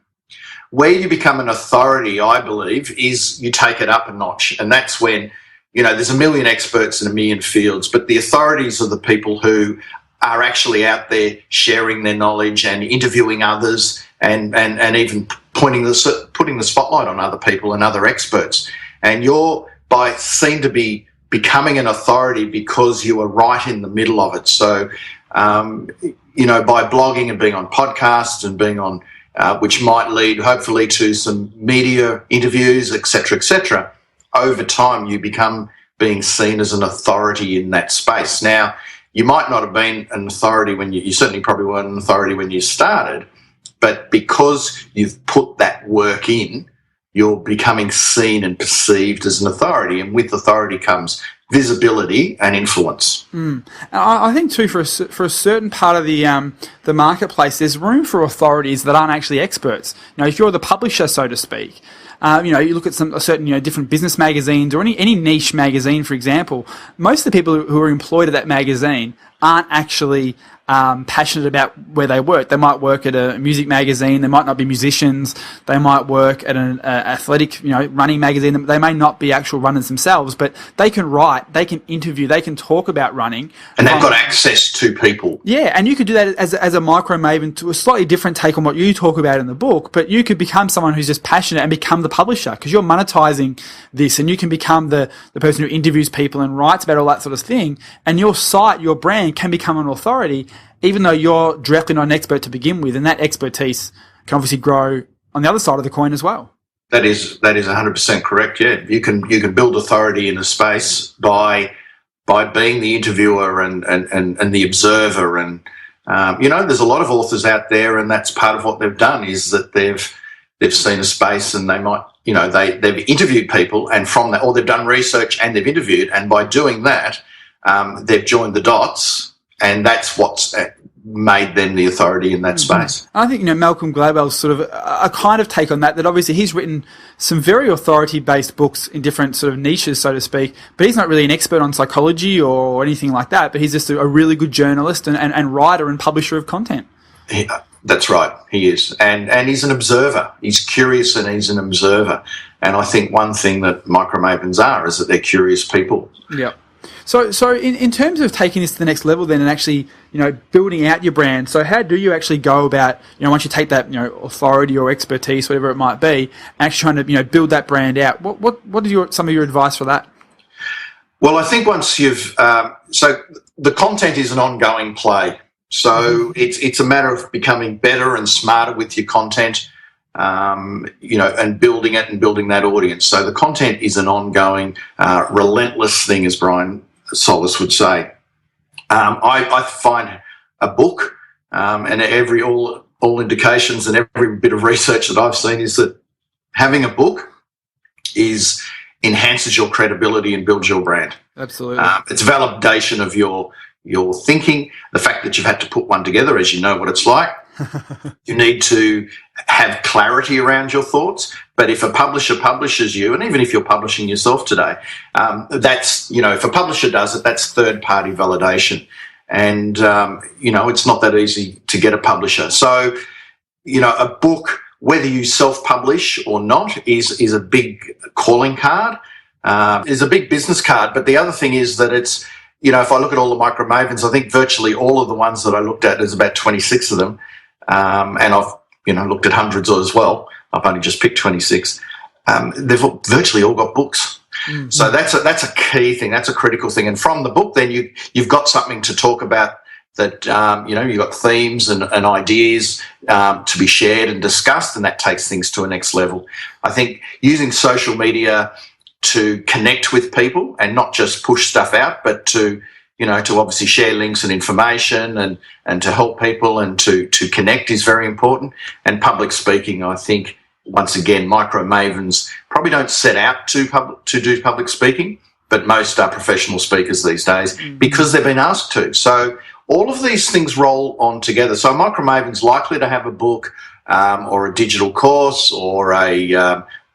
Where you become an authority, I believe, is you take it up a notch. And that's when, there's a million experts in a million fields, but the authorities are the people who are actually out there sharing their knowledge and interviewing others, and even putting the spotlight on other people and other experts. And you're seen to be becoming an authority because you are right in the middle of it. So, by blogging and being on podcasts and being on which might lead hopefully to some media interviews, etc., over time you become being seen as an authority in that space. Now, you might not have been an authority when you certainly probably weren't an authority when you started, but because you've put that work in, you're becoming seen and perceived as an authority, and with authority comes visibility and influence. I think too, for a certain part of the marketplace, there's room for authorities that aren't actually experts. If you're the publisher, so to speak, you look at certain different business magazines or any niche magazine, for example. Most of the people who are employed at that magazine aren't actually passionate about where they work. They might work at a music magazine. They might not be musicians. They might work at an athletic, running magazine. They may not be actual runners themselves, but they can write, they can interview, they can talk about running. And they've got access to people. Yeah, and you could do that as a micro maven, to a slightly different take on what you talk about in the book, but you could become someone who's just passionate and become the publisher, because you're monetizing this, and you can become the person who interviews people and writes about all that sort of thing, and your site, your brand can become an authority, even though you're directly not an expert to begin with, and that expertise can obviously grow on the other side of the coin as well. That is 100% correct. Yeah, you can build authority in a space by being the interviewer and the observer, and there's a lot of authors out there, and that's part of what they've done, is that they've seen a space, and they might they've interviewed people, and from that, or they've done research and they've interviewed, and by doing that, they've joined the dots. And that's what's made them the authority in that space. I think, Malcolm Gladwell's sort of a kind of take on that obviously he's written some very authority-based books in different sort of niches, so to speak, but he's not really an expert on psychology or anything like that, but he's just a really good journalist and writer and publisher of content. That's right, he is. And he's an observer. He's curious, and he's an observer. And I think one thing that micro mavens are is that they're curious people. Yeah. So in terms of taking this to the next level then, and actually, building out your brand, so how do you actually go about, once you take that, authority or expertise, whatever it might be, actually trying to, build that brand out? What is some of your advice for that? Well, I think once you've so the content is an ongoing play. So it's a matter of becoming better and smarter with your content, and building it and building that audience. So the content is an ongoing, relentless thing, as Brian Solis would say. I find a book, and all indications and every bit of research that I've seen is that having a book enhances your credibility and builds your brand. Absolutely. It's validation of your thinking, the fact that you've had to put one together, as you know what it's like. You need to have clarity around your thoughts. But if a publisher publishes you, and even if you're publishing yourself today, that's, if a publisher does it, that's third-party validation. And, it's not that easy to get a publisher. So, a book, whether you self-publish or not, is a big calling card, is a big business card. But the other thing is that it's, if I look at all the micro mavens, I think virtually all of the ones that I looked at, there's about 26 of them. And I've, looked at hundreds as well. I've only just picked 26. They've virtually all got books. Mm-hmm. So that's a key thing. That's a critical thing. And from the book, then you've got something to talk about that, you've got themes and ideas to be shared and discussed, and that takes things to a next level. I think using social media to connect with people and not just push stuff out, but to obviously share links and information and to help people and to connect is very important. And public speaking, I think, once again, micro mavens probably don't set out to do public speaking, but most are professional speakers these days because they've been asked to. So all of these things roll on together. So micro maven's likely to have a book or a digital course or they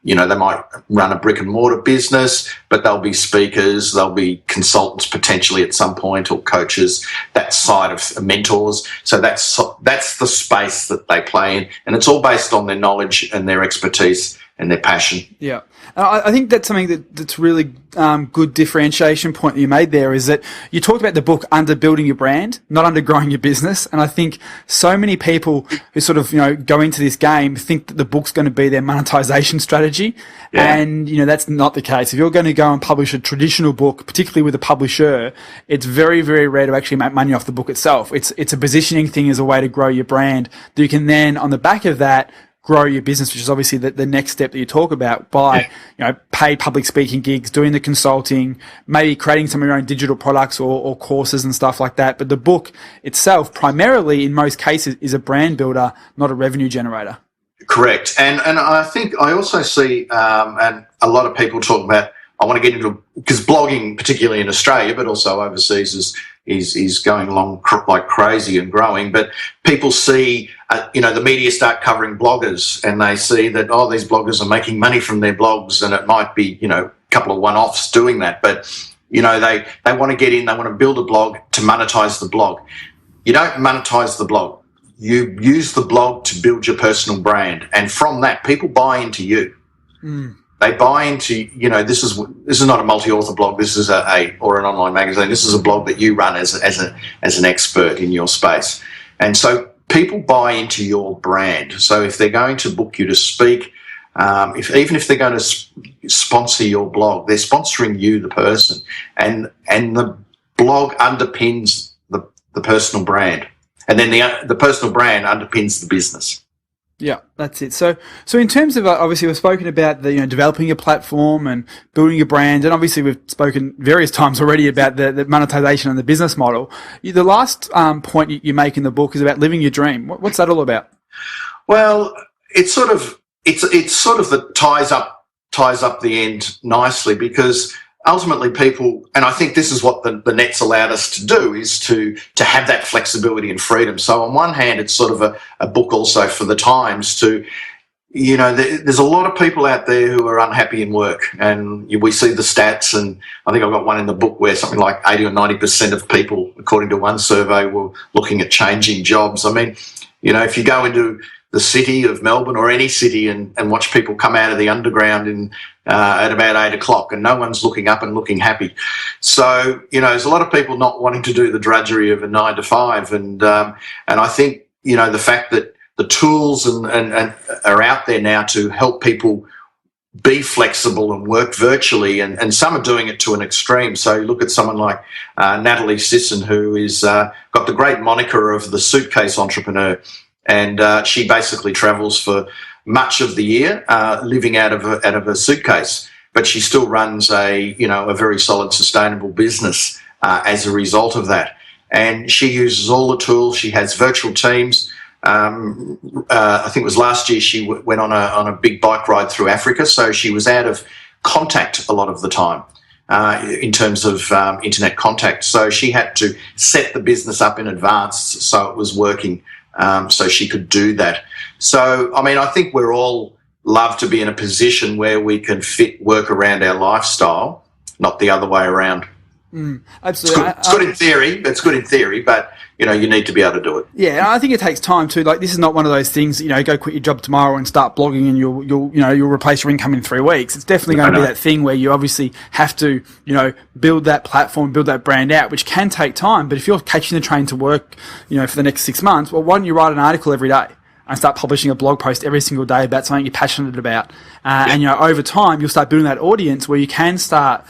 might run a brick and mortar business, but they'll be speakers, they'll be consultants potentially at some point, or coaches, that side of mentors. So that's the space that they play in, and it's all based on their knowledge and their expertise and their passion. Yeah. I think that's something that's really good differentiation point that you made there, is that you talked about the book under building your brand, not under growing your business. And I think so many people who sort of, go into this game think that the book's going to be their monetization strategy. Yeah. And, that's not the case. If you're going to go and publish a traditional book, particularly with a publisher, it's very, very rare to actually make money off the book itself. It's a positioning thing as a way to grow your brand that you can then, on the back of that, grow your business, which is obviously the next step that you talk about by, paid public speaking gigs, doing the consulting, maybe creating some of your own digital products or courses and stuff like that. But the book itself, primarily in most cases, is a brand builder, not a revenue generator. Correct. And I think I also see, and a lot of people talk about, I want to get into, because blogging, particularly in Australia, but also overseas, is going along like crazy and growing. But people see, the media start covering bloggers, and they see that, these bloggers are making money from their blogs, and it might be, a couple of one-offs doing that. But, they want to get in, they want to build a blog to monetize the blog. You don't monetize the blog. You use the blog to build your personal brand. And from that, people buy into you. Mm. They buy into, this is not a multi-author blog. This is or an online magazine. This is a blog that you run as an expert in your space. And so people buy into your brand. So if they're going to book you to speak, even if they're going to sponsor your blog, they're sponsoring you, the person, and the blog underpins the personal brand, and then the personal brand underpins the business. Yeah, that's it. So in terms of, obviously we've spoken about the, developing your platform and building your brand, and obviously we've spoken various times already about the monetization and the business model. The last point you make in the book is about living your dream. What's that all about? Well, it's sort of that ties up the end nicely, because ultimately people, and I think this is what the net's allowed us to do, is to have that flexibility and freedom. So on one hand, it's sort of a book also for the times to, there's a lot of people out there who are unhappy in work, and we see the stats, and I think I've got one in the book where something like 80 or 90% of people, according to one survey, were looking at changing jobs. I mean, if you go into the city of Melbourne or any city and watch people come out of the underground at about 8 o'clock, and no one's looking up and looking happy. So, there's a lot of people not wanting to do the drudgery of a 9 to 5. And I think, the fact that the tools and are out there now to help people be flexible and work virtually, and some are doing it to an extreme. So you look at someone like Natalie Sisson, who is got the great moniker of the suitcase entrepreneur, and she basically travels for much of the year, living out of a suitcase, but she still runs a very solid, sustainable business as a result of that. And she uses all the tools. She has virtual teams. I think it was last year she went on a big bike ride through Africa, so she was out of contact a lot of the time in terms of internet contact. So she had to set the business up in advance so it was working, so she could do that. So, I mean, I think we're all love to be in a position where we can fit work around our lifestyle, not the other way around. Absolutely. It's good in theory. It's good in theory, but you need to be able to do it. Yeah, and I think it takes time too. Like, this is not one of those things, go quit your job tomorrow and start blogging and you'll replace your income in 3 weeks. It's definitely going to be that thing where you obviously have to, build that platform, build that brand out, which can take time. But if you're catching the train to work, for the next 6 months, well, why don't you write an article every day and start publishing a blog post every single day about something you're passionate about? And, over time, you'll start building that audience where you can start,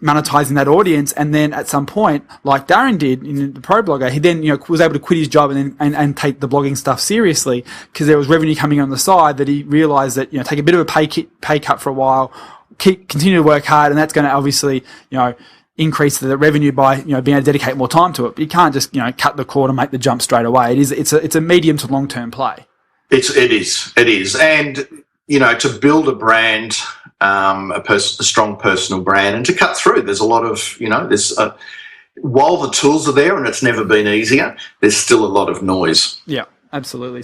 monetizing that audience. And then at some point, like Darren did in the Pro Blogger, he then, was able to quit his job and take the blogging stuff seriously because there was revenue coming on the side that he realized that, take a bit of a pay cut for a while, continue to work hard. And that's going to obviously, increase the revenue by, being able to dedicate more time to it. But you can't just, cut the cord and make the jump straight away. It's a medium to long-term play. It is. And, to build a brand, a strong personal brand, and to cut through, there's a lot of, while the tools are there and it's never been easier, there's still a lot of noise. Yeah, absolutely.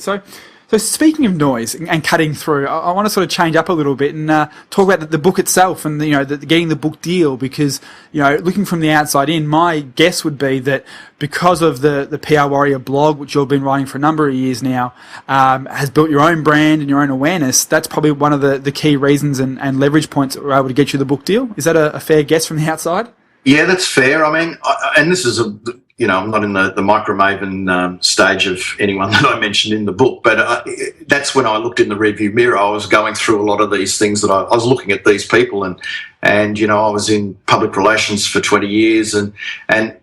So speaking of noise and cutting through, I want to sort of change up a little bit and talk about the book itself and getting the book deal, because looking from the outside in, my guess would be that because of the PR Warrior blog, which you've been writing for a number of years now, has built your own brand and your own awareness. That's probably one of the key reasons and leverage points that were able to get you the book deal. Is that a fair guess from the outside? Yeah, that's fair. I mean, and this is I'm not in the micro-maven stage of anyone that I mentioned in the book, but that's when I looked in the rearview mirror. I was going through a lot of these things that I was looking at these people, and I was in public relations for 20 years,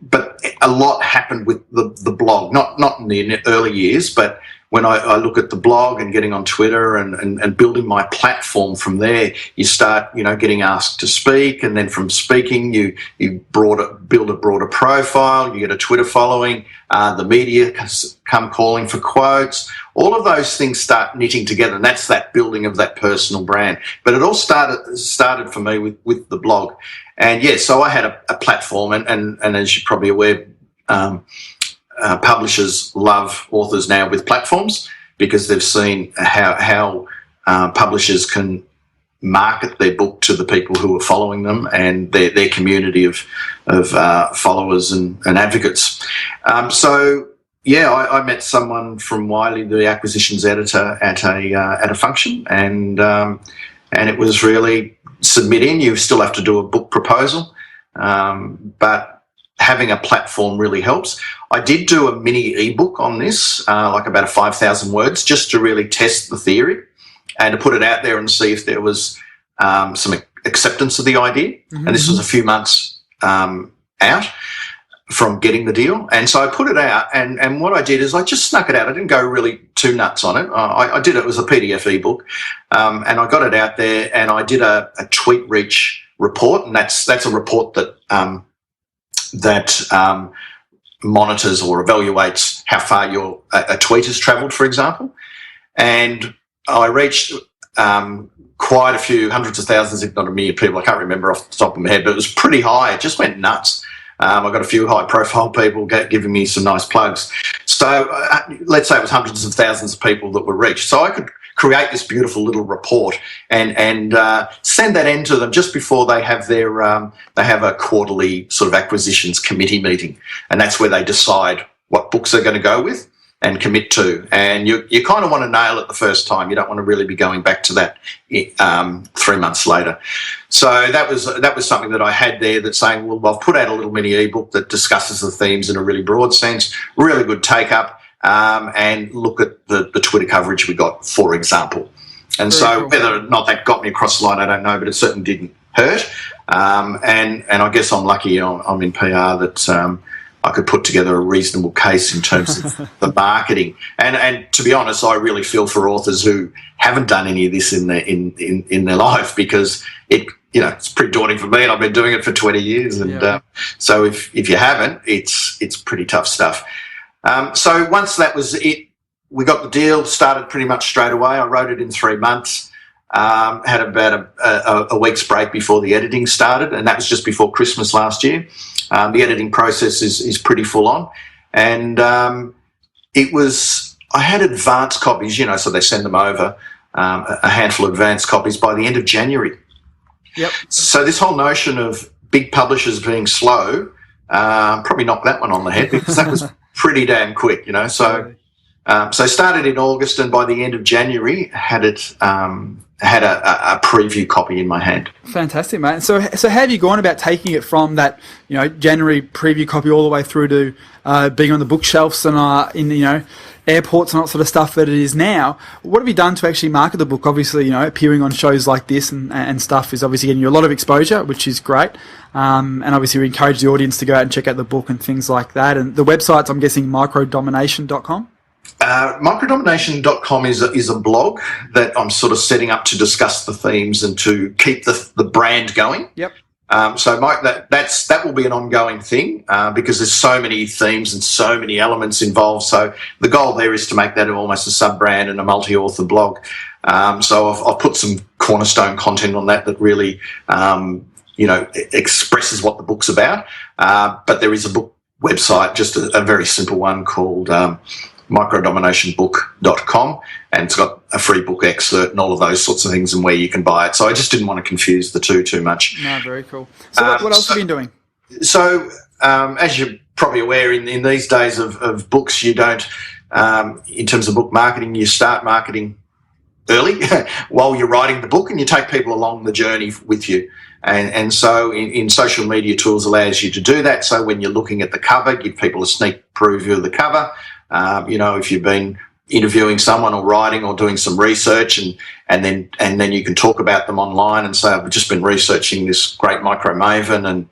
but a lot happened with the blog, not in the early years, but when I look at the blog and getting on Twitter and building my platform from there, you start, getting asked to speak, and then from speaking, you build a broader profile, you get a Twitter following, the media come calling for quotes. All of those things start knitting together, and that's that building of that personal brand. But it all started for me with the blog. And yeah, so I had a platform, and as you're probably aware, publishers love authors now with platforms because they've seen how publishers can market their book to the people who are following them and their community of followers and advocates. So yeah, I met someone from Wiley, the acquisitions editor, at a function, and it was really submit in. You still have to do a book proposal, but having a platform really helps. I did do a mini ebook on this, like about 5,000 words, just to really test the theory and to put it out there and see if there was some acceptance of the idea. Mm-hmm. And this was a few months out from getting the deal. And so I put it out, and what I did is I just snuck it out. I didn't go really too nuts on it. I did it as a PDF ebook, and I got it out there, and I did a tweet reach report, and that's a report that monitors or evaluates how far a tweet has travelled, for example. And I reached quite a few, hundreds of thousands, if not a million people. I can't remember off the top of my head, but it was pretty high. It just went nuts. I got a few high-profile people giving me some nice plugs. So let's say it was hundreds of thousands of people that were reached. So I could create this beautiful little report and send that in to them just before they have they have a quarterly sort of acquisitions committee meeting, and that's where they decide what books they're going to go with and commit to. And you kind of want to nail it the first time. You don't want to really be going back to that 3 months later. So that was something that I had there, that's saying, well, I've put out a little mini ebook that discusses the themes in a really broad sense, really good take up. And look at the Twitter coverage we got, for example. And so whether or not that got me across the line, I don't know, but it certainly didn't hurt. And I guess I'm lucky I'm in PR that I could put together a reasonable case in terms of the marketing. And to be honest, I really feel for authors who haven't done any of this in their life, because it's pretty daunting for me, and I've been doing it for 20 years. And so if you haven't, it's pretty tough stuff. So once that was it, we got the deal, started pretty much straight away. I wrote it in 3 months, had about a week's break before the editing started, and that was just before Christmas last year. The editing process is pretty full on. And I had advance copies, so they send them over, a handful of advance copies by the end of January. Yep. So this whole notion of big publishers being slow probably knocked that one on the head, because that was pretty damn quick, So started in August, and by the end of January had a preview copy in my hand. Fantastic, mate. So how have you gone about taking it from that, January preview copy all the way through to being on the bookshelves and in airports and that sort of stuff that it is now? What have you done to actually market the book? Obviously, appearing on shows like this and stuff is obviously getting you a lot of exposure, which is great. And obviously we encourage the audience to go out and check out the book and things like that. And the website's, I'm guessing, microdomination.com. Microdomination.com is a blog that I'm sort of setting up to discuss the themes and to keep the brand going. Yep. So that will be an ongoing thing because there's so many themes and so many elements involved. So the goal there is to make that almost a sub-brand and a multi-author blog. So I've put some cornerstone content on that really, expresses what the book's about. But there is a book website, just a very simple one called microdominationbook.com, and it's got a free book excerpt and all of those sorts of things and where you can buy it. So I just didn't want to confuse the two too much. No, very cool. So what else have you been doing? So as you're probably aware, in these days of books, you don't, in terms of book marketing, you start marketing early while you're writing the book, and you take people along the journey with you. And so in social media tools allows you to do that. So when you're looking at the cover, give people a sneak preview of the cover. If you've been interviewing someone or writing or doing some research, and then you can talk about them online and say, I've just been researching this great micro maven, and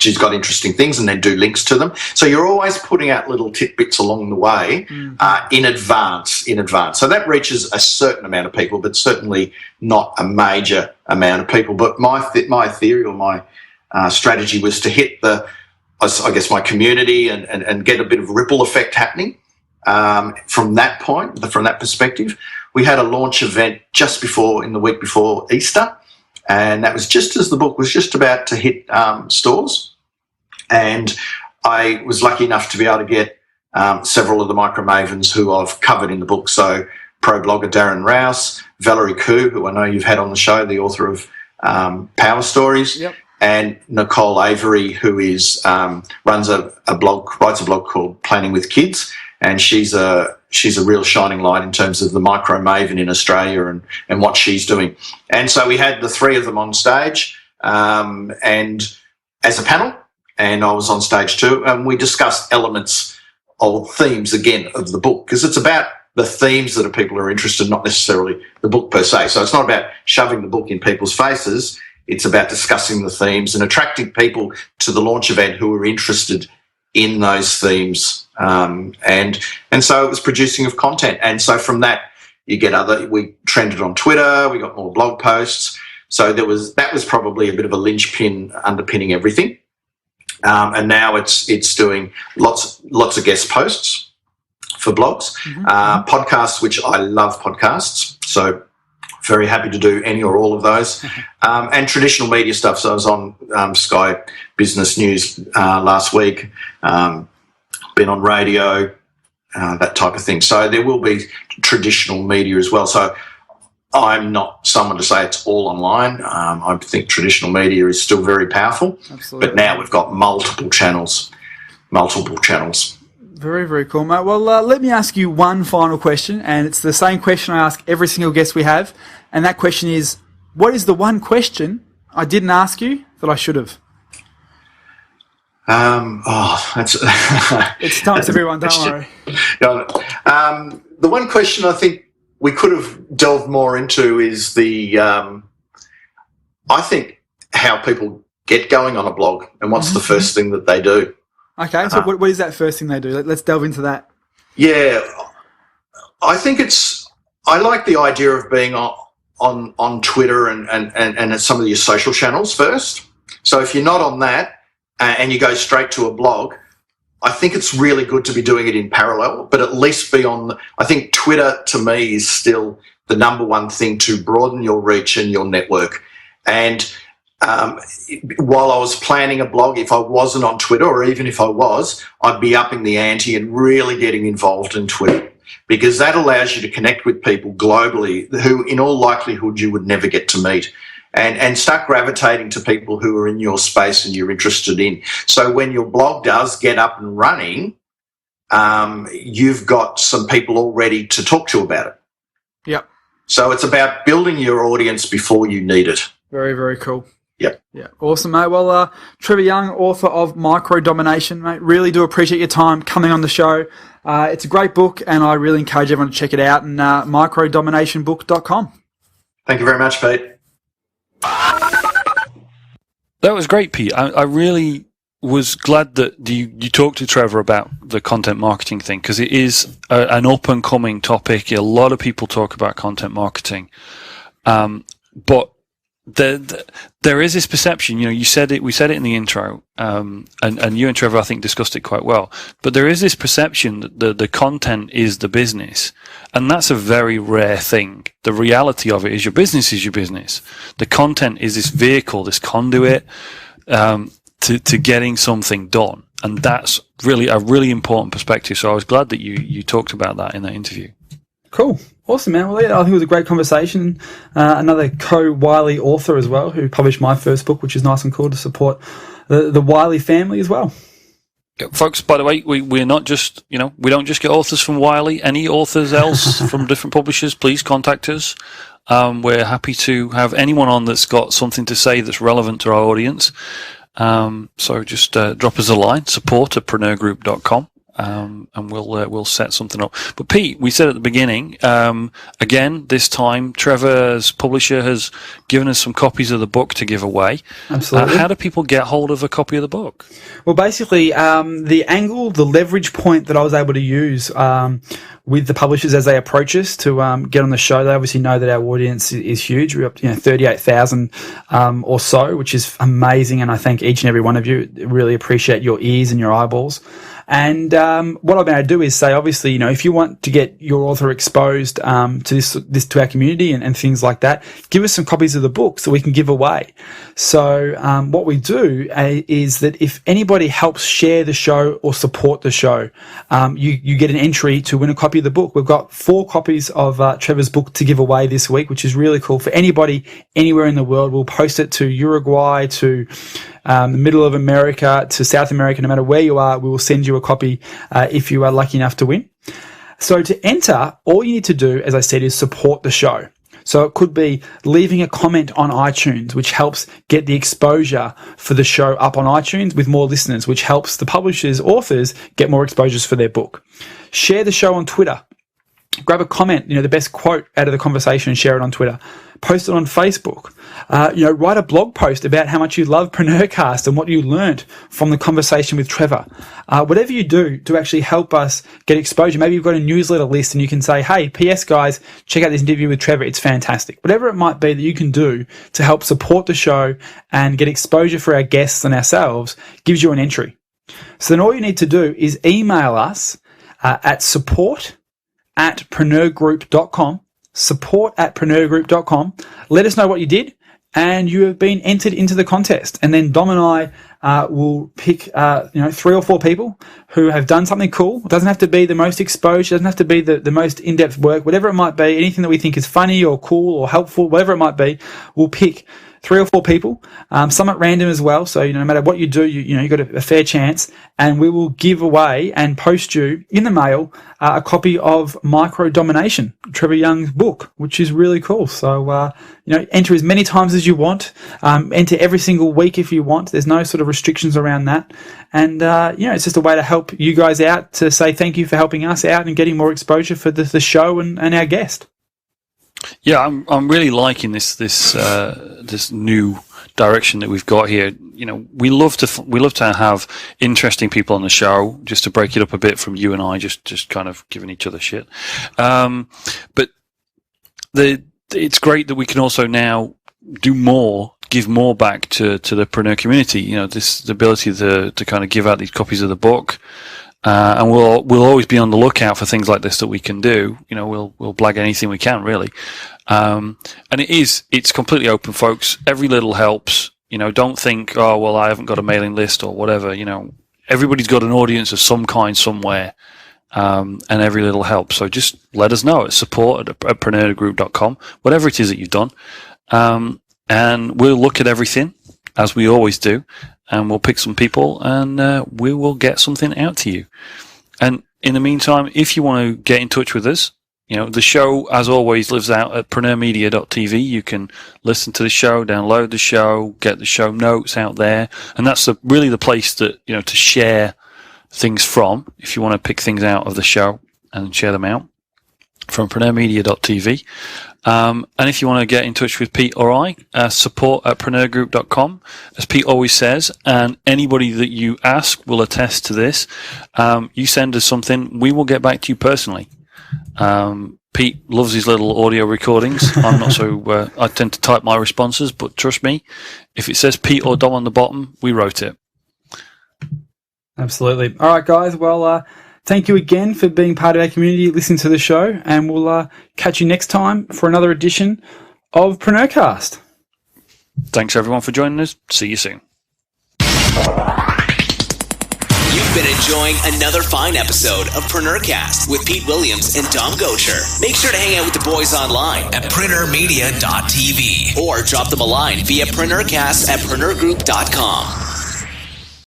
she's got interesting things, and then do links to them. So you're always putting out little tidbits along the way in advance. So that reaches a certain amount of people, but certainly not a major amount of people. But my theory or my strategy was to hit my community and get a bit of ripple effect happening from that point, from that perspective. We had a launch event in the week before Easter, and that was just as the book was just about to hit stores. And I was lucky enough to be able to get several of the micro mavens who I've covered in the book. So pro blogger Darren Rouse, Valerie Koo, who I know you've had on the show, the author of Power Stories. Yep. And Nicole Avery, who writes a blog called Planning with Kids, and she's a real shining light in terms of the micro maven in Australia and what she's doing. And so we had the three of them on stage, and as a panel, and I was on stage too, and we discussed elements or themes again of the book, because it's about the themes that people are interested in, not necessarily the book per se. So it's not about shoving the book in people's faces. It's about discussing the themes and attracting people to the launch event who are interested in those themes. And so it was producing of content. And so from that, we trended on Twitter, we got more blog posts. So that was probably a bit of a linchpin underpinning everything. And now it's doing lots of guest posts for blogs, podcasts, which I love podcasts. So very happy to do any or all of those, and traditional media stuff. So I was on Sky Business News last week, been on radio, that type of thing. So there will be traditional media as well. So I'm not someone to say it's all online. I think traditional media is still very powerful. Absolutely. But now we've got multiple channels. Very, very cool, mate. Well, let me ask you one final question, and it's the same question I ask every single guest we have, and that question is, what is the one question I didn't ask you that I should have? That's it's time, everyone, don't worry. The one question I think we could have delved more into is the, I think, how people get going on a blog and what's the first thing that they do. Okay, so what is that first thing they do? Let's delve into that. Yeah, I think I like the idea of being on Twitter and some of your social channels first. So if you're not on that and you go straight to a blog, I think it's really good to be doing it in parallel, but at least be on. I think Twitter to me is still the number one thing to broaden your reach and your network. And while I was planning a blog, if I wasn't on Twitter, or even if I was, I'd be upping the ante and really getting involved in Twitter, because that allows you to connect with people globally who in all likelihood you would never get to meet, and start gravitating to people who are in your space and you're interested in. So when your blog does get up and running, you've got some people already to talk to about it. Yep. So it's about building your audience before you need it. Very, very cool. Yep. Yeah, awesome, mate. Well, Trevor Young, author of Micro Domination, mate, really do appreciate your time coming on the show. It's a great book, and I really encourage everyone to check it out, and microdominationbook.com. Thank you very much, Pete. That was great, Pete. I really was glad that you talked to Trevor about the content marketing thing, because it is an up-and-coming topic. A lot of people talk about content marketing. But there is this perception, you said it, we said it in the intro, and you and Trevor, I think, discussed it quite well. But there is this perception that the content is the business, and that's a very rare thing. The reality of it is your business is your business. The content is this vehicle, this conduit, to getting something done. And that's really a really important perspective. So I was glad that you talked about that in that interview. Cool. Awesome, man. Well, yeah, I think it was a great conversation. Another co-Wiley author as well, who published my first book, which is nice and cool to support the Wiley family as well. Yeah, folks, by the way, we're not just, we don't just get authors from Wiley. Any authors else from different publishers, please contact us. We're happy to have anyone on that's got something to say that's relevant to our audience. So just drop us a line, support@preneurgroup.com. And we'll set something up. But Pete, we said at the beginning, again, this time, Trevor's publisher has given us some copies of the book to give away. Absolutely. How do people get hold of a copy of the book? Well, basically, the leverage point that I was able to use with the publishers as they approach us to get on the show, they obviously know that our audience is huge. We're up to 38,000 or so, which is amazing. And I thank each and every one of you. Really appreciate your ears and your eyeballs. And what I've been able to do is say, obviously, if you want to get your author exposed to this to our community and things like that, give us some copies of the book so we can give away. So what we do is that if anybody helps share the show or support the show, you get an entry to win a copy of the book. We've got 4 copies of Trevor's book to give away this week, which is really cool for anybody anywhere in the world. We'll post it to Uruguay, to the middle of America, to South America. No matter where you are, we will send you a copy if you are lucky enough to win. So to enter, all you need to do, as I said, is support the show. So it could be leaving a comment on iTunes, which helps get the exposure for the show up on iTunes with more listeners, which helps the publishers, authors, get more exposures for their book. Share the show on Twitter. Grab a comment, the best quote out of the conversation and share it on Twitter. Post it on Facebook. Write a blog post about how much you love PreneurCast and what you learnt from the conversation with Trevor. Whatever you do to actually help us get exposure. Maybe you've got a newsletter list and you can say, hey, PS guys, check out this interview with Trevor. It's fantastic. Whatever it might be that you can do to help support the show and get exposure for our guests and ourselves gives you an entry. So then all you need to do is email us at support@preneurgroup.com. support@preneurgroup.com. Let us know what you did, and you have been entered into the contest. And then Dom and I will pick 3 or 4 people who have done something cool. It doesn't have to be the most exposure, it doesn't have to be the most in-depth work, whatever it might be, anything that we think is funny or cool or helpful, whatever it might be, we'll pick 3 or 4 people, some at random as well. So, no matter what you do, you got a fair chance, and we will give away and post you in the mail a copy of Micro Domination, Trevor Young's book, which is really cool. So, enter as many times as you want, enter every single week if you want. There's no sort of restrictions around that. And, it's just a way to help you guys out, to say thank you for helping us out and getting more exposure for the show and our guest. Yeah, I'm really liking this new direction that we've got here. You know, we love to have interesting people on the show, just to break it up a bit from you and I just kind of giving each other shit. But it's great that we can also now do more, give more back to the preneur community. You know, the ability to kind of give out these copies of the book. And we'll always be on the lookout for things like this that we can do. You know, we'll blag anything we can, really. And it's completely open, folks. Every little helps. You know, don't think, oh, well, I haven't got a mailing list or whatever. You know, everybody's got an audience of some kind somewhere. And every little helps. So just let us know at support@preneurgroup.com, whatever it is that you've done. And we'll look at everything, as we always do. And we'll pick some people, and we will get something out to you. And in the meantime, if you want to get in touch with us, you know, the show, as always, lives out at preneurmedia.tv. You can listen to the show, download the show, get the show notes out there. And that's really the place that, you know, to share things from, if you want to pick things out of the show and share them out, from preneurmedia.tv. And if you want to get in touch with Pete or I, support@preneurgroup.com, as Pete always says, and anybody that you ask will attest to this. You send us something, we will get back to you personally. Pete loves his little audio recordings. I'm not so, I tend to type my responses, but trust me, if it says Pete or Dom on the bottom, we wrote it. Absolutely. All right, guys. Well, thank you again for being part of our community, listening to the show, and we'll catch you next time for another edition of PreneurCast. Thanks, everyone, for joining us. See you soon. You've been enjoying another fine episode of PreneurCast with Pete Williams and Dom Gocher. Make sure to hang out with the boys online at preneurmedia.tv or drop them a line via PreneurCast@preneurgroup.com.